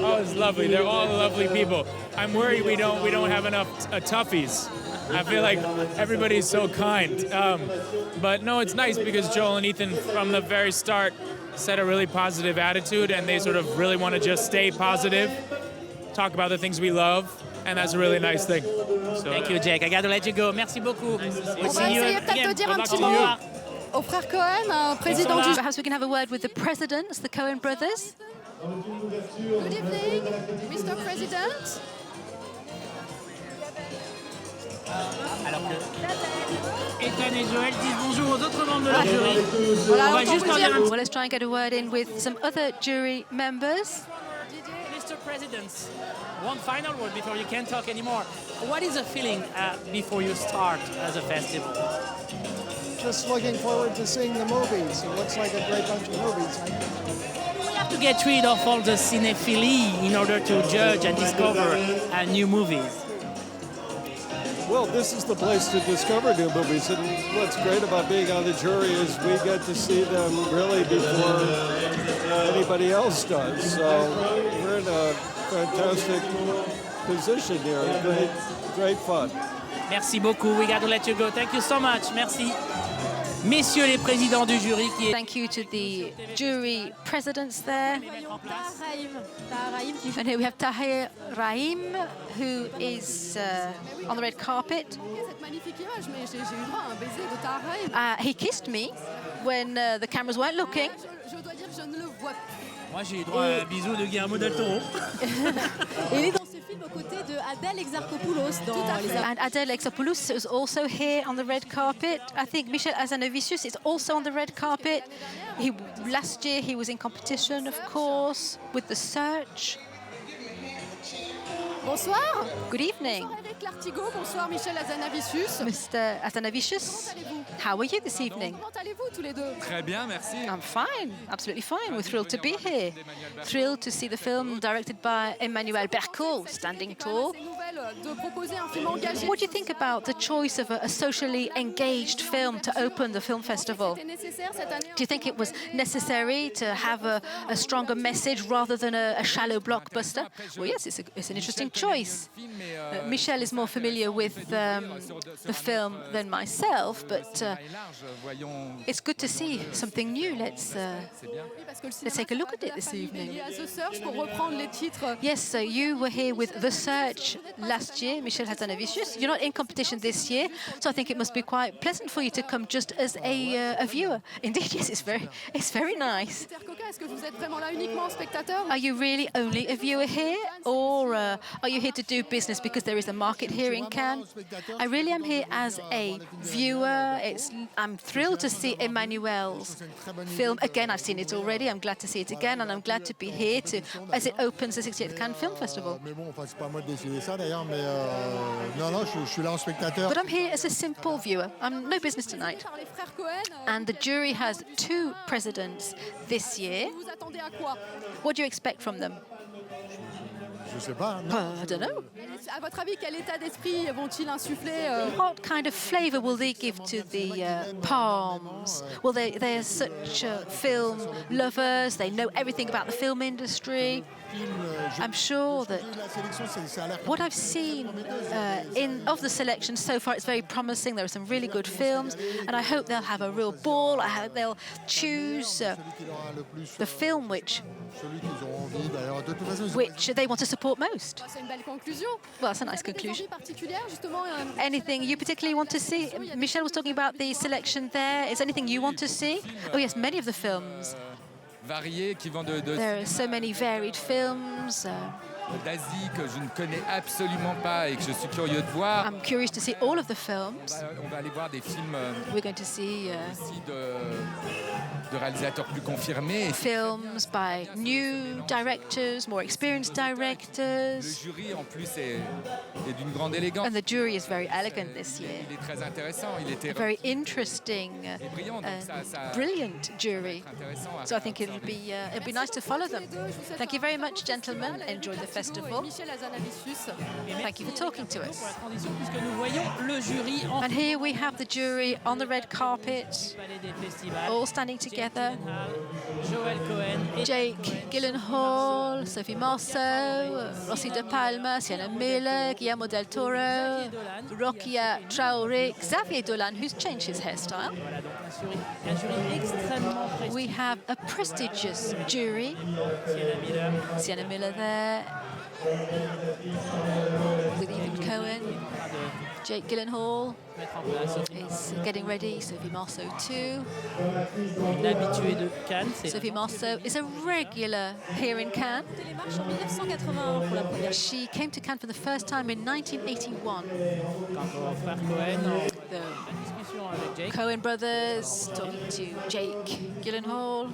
Oh, it's lovely. They're all lovely people. I'm worried we don't have enough toughies. I feel like everybody's so kind. But no, it's nice because Joel and Ethan, from the very start, set a really positive attitude, and they sort of really want to just stay positive, talk about the things we love, and that's a really nice thing. So, thank you, Jake. I got to let you go. Merci beaucoup. On va essayer peut-être de dire un petit mot aux frères Cohen, président du... Perhaps we can have a word with the presidents, the Coen brothers. Good evening, Mr. President. Alors que Ethan et Joël disent bonjour aux autres membres de la jury. Voilà, on va juste leur dire un... Well, let's try and get a word in with some other jury members. Mr. President, one final word before you can't talk anymore. What is the feeling before you start as a festival? Just looking forward to seeing the movies. It looks like a great bunch of movies. We have to get rid of all the cinephilie in order to judge and discover new movies. Well, this is the place to discover new movies, and what's great about being on the jury is we get to see them really before anybody else does. So we're in a fantastic position here. Great fun. Merci beaucoup. We got to let you go. Thank you so much. Merci. Messieurs les présidents du jury qui est... Thank you to the jury presidents there. And here we have Tahir Rahim, who is on the red carpet. He kissed me when the cameras weren't looking. Moi, j'ai eu droit à un bisou de Guillermo del Toro. Il est dans ce film aux côtés de Adèle Exarchopoulos. And Adèle Exarchopoulos is also here on the red carpet. I think Michel Hazanavicius is also on the red carpet. Last year he was in competition, of course, with The Search. Bonsoir. Good evening. Bonsoir Eric Lartigot, bonsoir Michel Hazanavicius. Mr. Hazanavicius, how are you this evening? Comment allez-vous tous les deux? Très bien, merci. I'm fine, absolutely fine. We're thrilled to be here. Thrilled to see the film directed by Emmanuelle Bercot, Standing Tall. What do you think about the choice of a socially engaged film to open the film festival? Do you think it was necessary to have a stronger message rather than a shallow blockbuster? Well, yes, it's an interesting choice. Michel is more familiar with the film than myself, but it's good to see something new. Let's take a look at it this evening. Yes, so you were here with The Search last year, Michel Hazanavicius. You're not in competition this year, so I think it must be quite pleasant for you to come just as a viewer. Indeed, yes, it's very nice. Are you really only a viewer here, or are you here to do business because there is a market here in Cannes? I really am here as a viewer. I'm thrilled to see Emmanuelle's film again. I've seen it already. I'm glad to see it again, and I'm glad to be here as it opens the 68th Cannes Film Festival. But I'm here as a simple viewer. I'm no business tonight. And the jury has 2 presidents this year. What do you expect from them? I don't know. What kind of flavour will they give to the palms? Well, they're such film lovers. They know everything about the film industry. I'm sure that what I've seen of the selection so far, it's very promising. There are some really good films, and I hope they'll have a real ball. I hope they'll choose the film which they want to support most. Well, that's a nice conclusion. Anything you particularly want to see? Michel was talking about the selection there. Is anything you want to see? Oh yes, many of the films. There are so many varied films. D'Asie que je ne connais absolument pas et que je suis curieux de voir. I'm curious to see all of the films. On va aller voir des films We're going to see aussi de réalisateurs plus confirmés. Films by new directors, more experienced directors. Le jury en plus est d'une grande élégance. And the jury is very elegant this year. Il est très intéressant. Il était a very interesting, brilliant jury. So I think it'll be nice to follow them. Thank you very much, gentlemen. Enjoy the festival. Thank you for talking to us. And here we have the jury on the red carpet, all standing together. Jake Gyllenhaal, Sophie Marceau, Rossi de Palma, Sienna Miller, Guillermo del Toro, Rokia Traoré, Xavier Dolan, who's changed his hairstyle. We have a prestigious jury. Sienna Miller there, with Ethan Cohen. Jake Gyllenhaal is getting ready. Sophie Marceau too. Sophie Marceau is a regular here in Cannes. She came to Cannes for the first time in 1981. The Cohen brothers talking to Jake Gyllenhaal.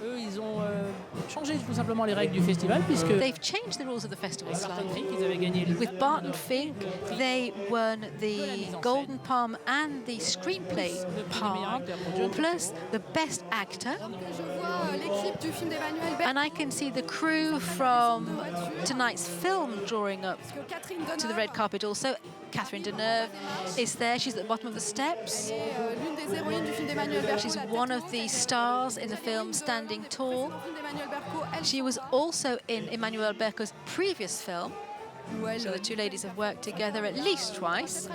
They've changed the rules of the festival slightly. With Barton Fink, they won the Golden Palm and the Screenplay Palm, plus the Best Actor. And I can see the crew from tonight's film drawing up to the red carpet also. Catherine Deneuve is there. She's at the bottom of the steps. She's one of the stars in the film Standing Tall. She was also in Emmanuelle Bercot's previous film. So the 2 ladies have worked together at least twice.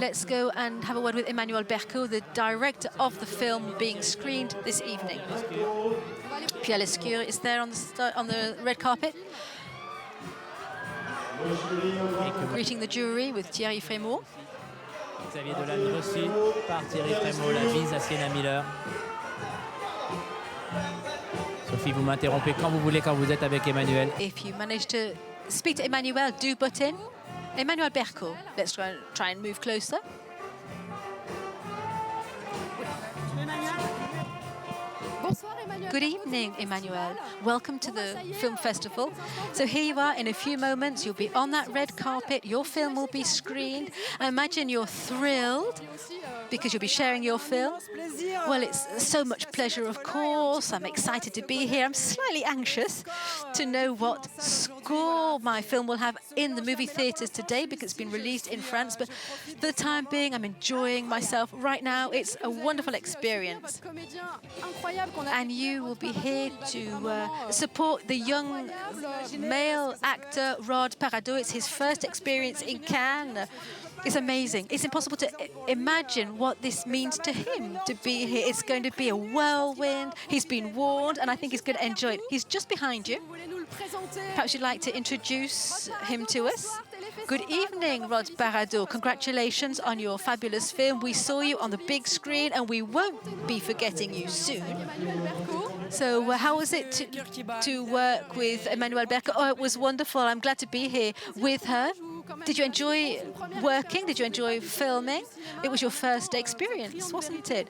Let's go and have a word with Emmanuelle Bercot, the director of the film being screened this evening. Pierre Lescure is there on the red carpet, greeting the jury with Thierry Frémaux. Xavier Dolan reçu par Thierry Frémaux, la bise à Sienna Miller. Sophie, vous m'interrompez quand vous voulez, quand vous êtes avec Emmanuelle. If you manage to speak to Emmanuelle, do butt in. Emmanuelle Bercot, let's try and move closer. Bonsoir Good evening, Emmanuelle. Welcome to the film festival. So here you are. In a few moments, you'll be on that red carpet. Your film will be screened. I imagine you're thrilled because you'll be sharing your film. Well, it's so much pleasure, of course. I'm excited to be here. I'm slightly anxious to know what score my film will have in the movie theatres today because it's been released in France. But for the time being, I'm enjoying myself right now. It's a wonderful experience. And you will be here to support the young male actor Rod Paradot. It's his first experience in Cannes. It's amazing. It's impossible to imagine what this means to him to be here. It's going to be a whirlwind. He's been warned, and I think he's going to enjoy it. He's just behind you. Perhaps you'd like to introduce him to us. Good evening, Rod Paradot. Congratulations on your fabulous film. We saw you on the big screen, and we won't be forgetting you soon. So how was it to work with Emmanuelle Bercot? Oh, it was wonderful. I'm glad to be here with her. Did you enjoy working? Did you enjoy filming? It was your first experience, wasn't it?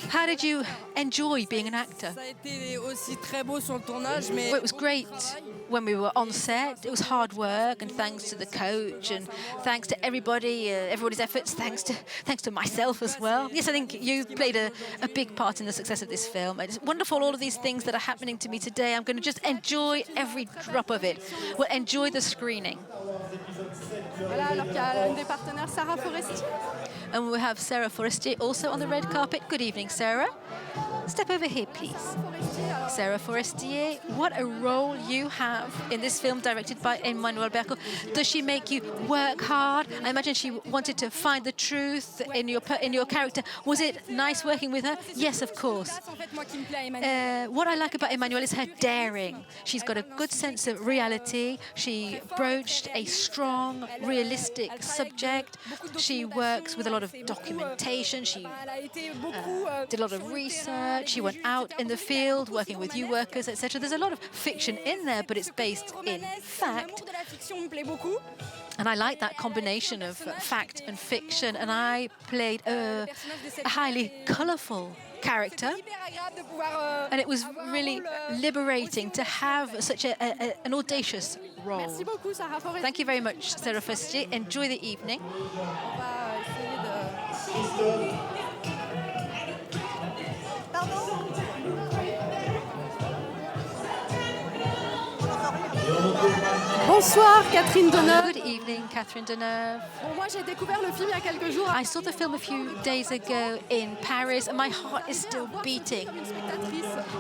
How did you enjoy being an actor? Well, it was great when we were on set. It was hard work, and thanks to the coach and thanks to everybody's efforts, thanks to myself as well. Yes, I think you played a big part in the success of this film. It's wonderful, all of these things that are happening to me today. I'm going to just enjoy every drop of it. We'll enjoy the screening. Voilà, alors qu'il y a une des partenaires, Sara Forestier. And we have Sara Forestier also on the red carpet. Good evening, Sara. Step over here, please. Sara Forestier, what a role you have in this film directed by Emmanuelle Bercot. Does she make you work hard? I imagine she wanted to find the truth in your character. Was it nice working with her? Yes, of course. What I like about Emmanuelle is her daring. She's got a good sense of reality. She broached a strong, realistic subject. She works with a lot of documentation. She did a lot of research. She went out in the field working with youth workers, etc. There's a lot of fiction in there, but it's based in fact. And I like that combination of fact and fiction. And I played a highly colourful character. And it was really liberating to have such an audacious role. Thank you very much, Sara Forestier. Enjoy the evening. Bonsoir, Catherine Deneuve. Good evening, Catherine Deneuve. Bon, moi, j'ai découvert le film il y a quelques jours. I saw the film a few days ago in Paris, and my heart is still beating.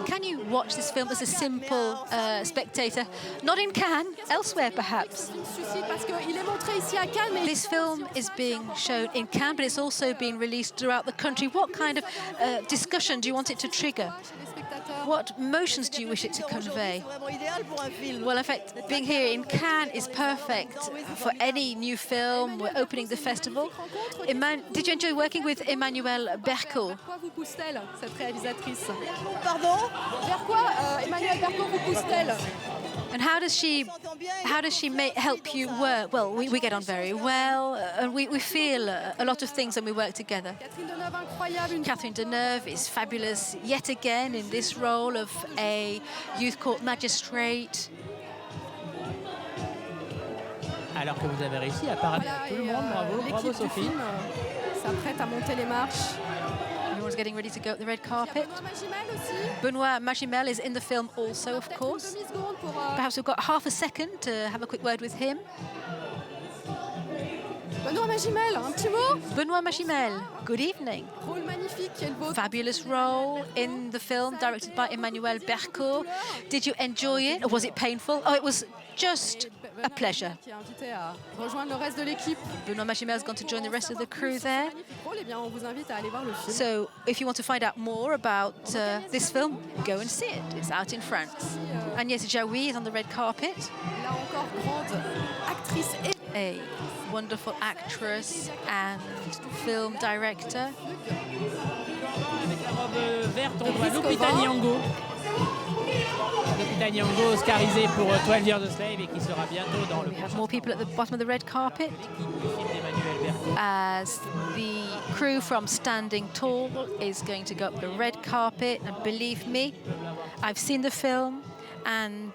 Can you watch this film as a simple spectator? Not in Cannes, elsewhere perhaps. This film is being shown in Cannes, but it's also being released throughout the country. What kind of discussion do you want it to trigger? What emotions do you wish it to convey? Well, in fact, being here in Cannes is perfect for any new film. We're opening the festival. Did you enjoy working with Emmanuelle Bercot? Pardon? Vers quoi Emmanuelle Bercot vous pousse-t-elle? And how does she help you work? Well, we get on very well, and we feel a lot of things when we work together. Catherine Deneuve is fabulous yet again in this role of a youth court magistrate. Alors que vous avez réussi à parler à tout le monde, bravo Sophie. S'apprête à monter les marches. Everyone's getting ready to go up the red carpet. Benoît Magimel is in the film also, of course. Perhaps we've got half a second to have a quick word with him. Benoît Magimel, un petit mot? Benoît Magimel, good evening. Rôle magnifique, quel beau. Fabulous role in the film, directed by Emmanuelle Bercot. Did you enjoy it, or was it painful? Oh, it was just a pleasure. Benoît Magimel has gone to join the rest of the crew there. So if you want to find out more about this film, go and see it. It's out in France. Agnès Jaoui is on the red carpet. A wonderful actress and film director. Avec la robe verte, on voit Lupita Nyong'o. Lupita Nyong'o, oscarisée pour 12 Years a Slave et qui sera bientôt dans le prochain. More people at the bottom of the red carpet. L'équipe du film d'Emmanuelle Bercot. as the crew from Standing Tall is going to go up the red carpet. And believe me, I've seen the film, and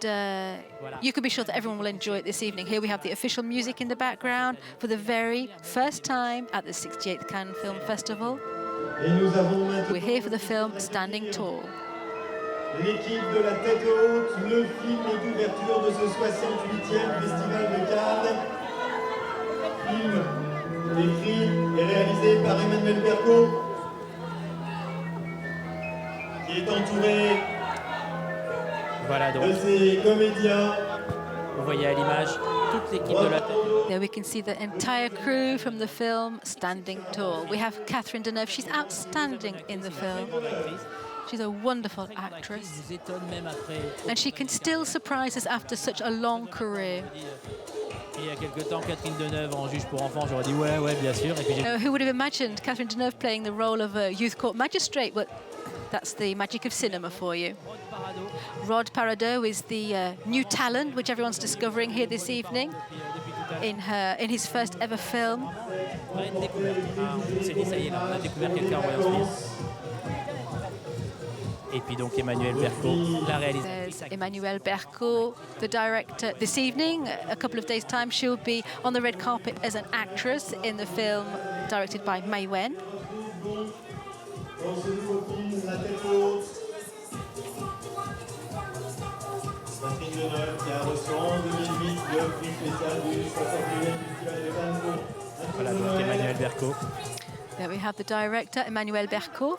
you can be sure that everyone will enjoy it this evening. Here we have the official music in the background for the very first time at the 68th Cannes Film Festival. We're here for the film Standing Tall. L'équipe de la Tête Haute, le film d'ouverture de ce 68e Festival de Cannes. Film écrit et réalisé par Emmanuelle Bercot, qui est entouré de ses comédiens. Vous voyez à l'image toute l'équipe de la Tête Haute. There we can see the entire crew from the film Standing Tall. We have Catherine Deneuve. She's outstanding in the film. She's a wonderful actress. And she can still surprise us after such a long career. Il y a quelques temps, Catherine Deneuve en juge pour enfants, j'aurais dit ouais, bien sûr. Et puis who would have imagined Catherine Deneuve playing the role of a youth court magistrate? But that's the magic of cinema for you. Rod Paradot is the new talent which everyone's discovering here this evening in his first ever film. On s'est dit, ça y est, là, on a découvert quelqu'un en voyant ce film. Et puis donc Emmanuelle Bercot, la réalisatrice. Emmanuelle Bercot, the director. This evening, a couple of days' time, she'll be on the red carpet as an actress in the film directed by Magimel. Dans ce nouveau film, La Tête Haute, Catherine Deneuve qui a reçu en 2008 le prix spécial du 61e Festival de Cannes. Voilà donc Emmanuelle Bercot. There we have the director, Emmanuelle Bercot.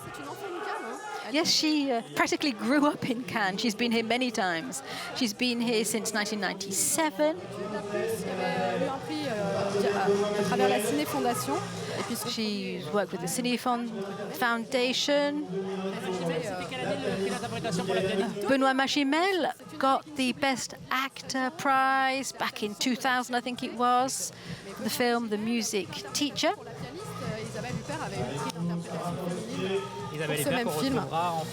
Yes, she practically grew up in Cannes. She's been here many times. She's been here since 1997. She's worked with the Ciné Foundation. Benoît Magimel got the Best Actor prize back in 2000, I think it was, for the film The Music Teacher.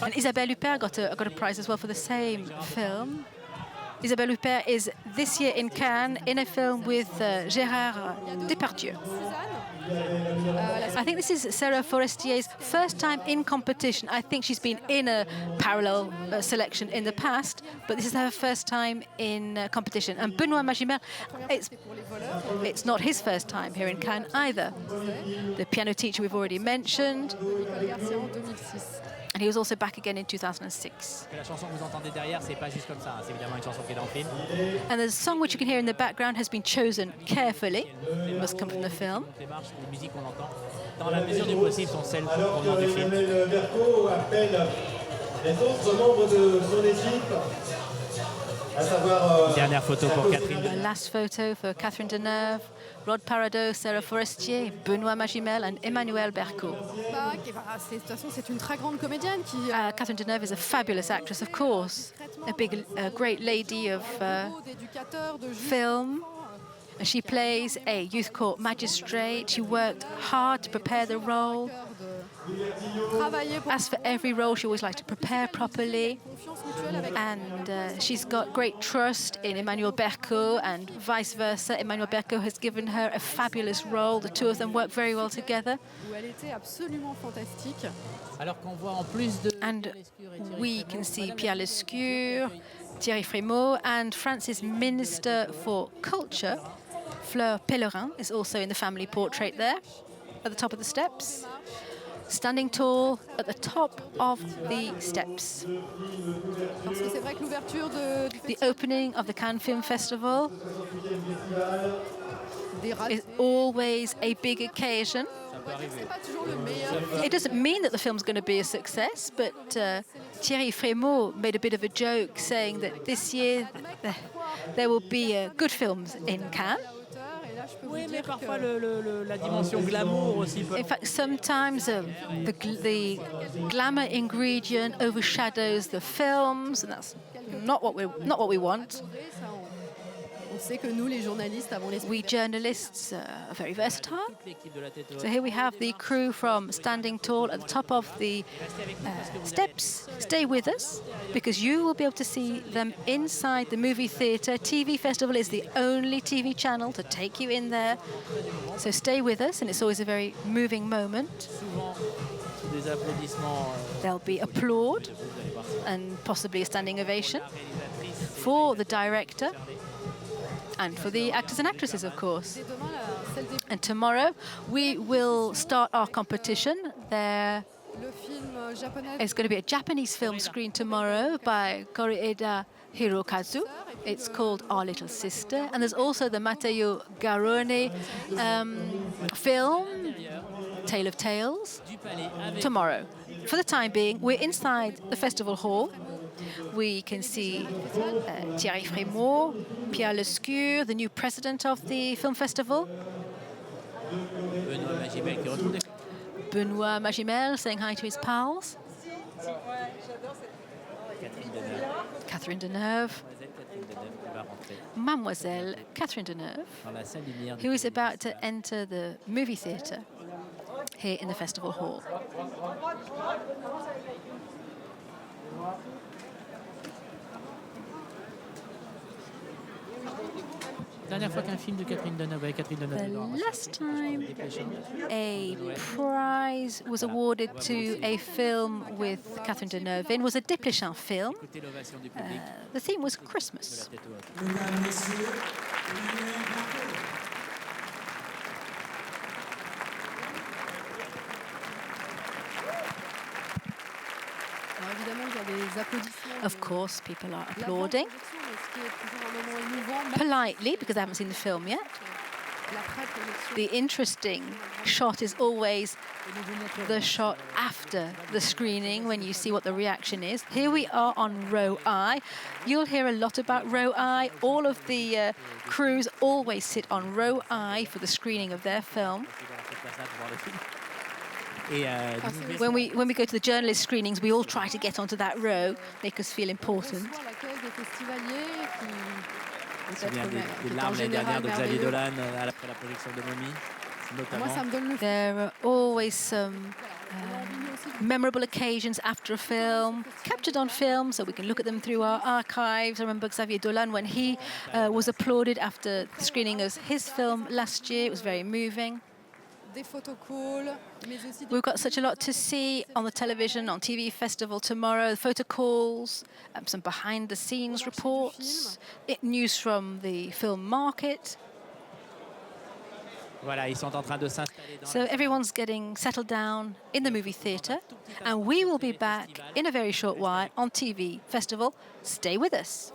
And Isabelle Huppert got a prize as well for the same film. Isabelle Huppert is this year in Cannes in a film with Gérard Depardieu. I think this is Sara Forestier's first time in competition. I think she's been in a parallel selection in the past, but this is her first time in competition. And Benoît Magimel, it's not his first time here in Cannes either. The piano teacher we've already mentioned. And he was also back again in 2006. La chanson que vous entendez derrière, c'est pas juste comme ça, c'est évidemment une chanson qui est dans le film. And the song which you can hear in the background has been chosen carefully. It must come from the film. Les marches, les musiques qu'on entend, dans la mesure du possible, sont celles provenant du film. Emmanuelle Bercot appelle les autres membres de son équipe, à savoir. Dernière photo pour Catherine. The last photo for Catherine Deneuve, Rod Paradot, Sara Forestier, Benoît Magimel and Emmanuelle Bercot. De toute façon, c'est une très grande comédienne qui. Catherine Deneuve is a fabulous actress, of course, a great lady of film. And she plays a youth court magistrate. She worked hard to prepare the role. As for every role, she always likes to prepare properly. And she's got great trust in Emmanuelle Bercot and vice versa. Emmanuelle Bercot has given her a fabulous role. The two of them work very well together. And we can see Pierre Lescure, Thierry Frémaux, and France's Minister for Culture, Fleur Pellerin, is also in the family portrait there at the top of the steps. Standing tall at the top of the steps. The opening of the Cannes Film Festival is always a big occasion. It doesn't mean that the film's going to be a success, but Thierry Frémaux made a bit of a joke saying that this year there will be good films in Cannes. Oui, mais parfois la dimension glamour aussi. In fact, sometimes the glamour ingredient overshadows the films, and that's not what we want. sait que nous, les journalistes, avons l'esprit. We journalists are very versatile. So here we have the crew from standing tall at the top of the steps. Stay with us because you will be able to see them inside the movie theatre. TV Festival is the only TV channel to take you in there. So stay with us, and it's always a very moving moment. There'll be applaud and possibly a standing ovation for the director and for the actors and actresses, of course. And tomorrow we will start our competition. There is going to be a Japanese film screen tomorrow by Koreeda Hirokazu. It's called Our Little Sister. And there's also the Matteo Garrone film, Tale of Tales, tomorrow. For the time being, we're inside the festival hall. We can see Thierry Frémaux, Pierre Lescure, the new president of the film festival. Benoît Magimel saying hi to his pals. Catherine Deneuve. Mademoiselle Catherine Deneuve, who is about to enter the movie theatre here in the festival hall. The last time a prize was awarded to a film with Catherine Deneuve in was a Desplechin film. The theme was Christmas. Of course, people are applauding politely because they haven't seen the film yet. The interesting shot is always the shot after the screening when you see what the reaction is. Here we are on row I. You'll hear a lot about row I. All of the crews always sit on row I for the screening of their film. When we go to the journalist screenings, we all try to get onto that row, make us feel important. There are always some memorable occasions after a film, captured on film, so we can look at them through our archives. I remember Xavier Dolan when he was applauded after the screening of his film last year. It was very moving. We've got such a lot to see on the television, on TV Festival tomorrow, photo calls, some behind-the-scenes reports, news from the film market. So everyone's getting settled down in the movie theatre, and we will be back in a very short while on TV Festival. Stay with us.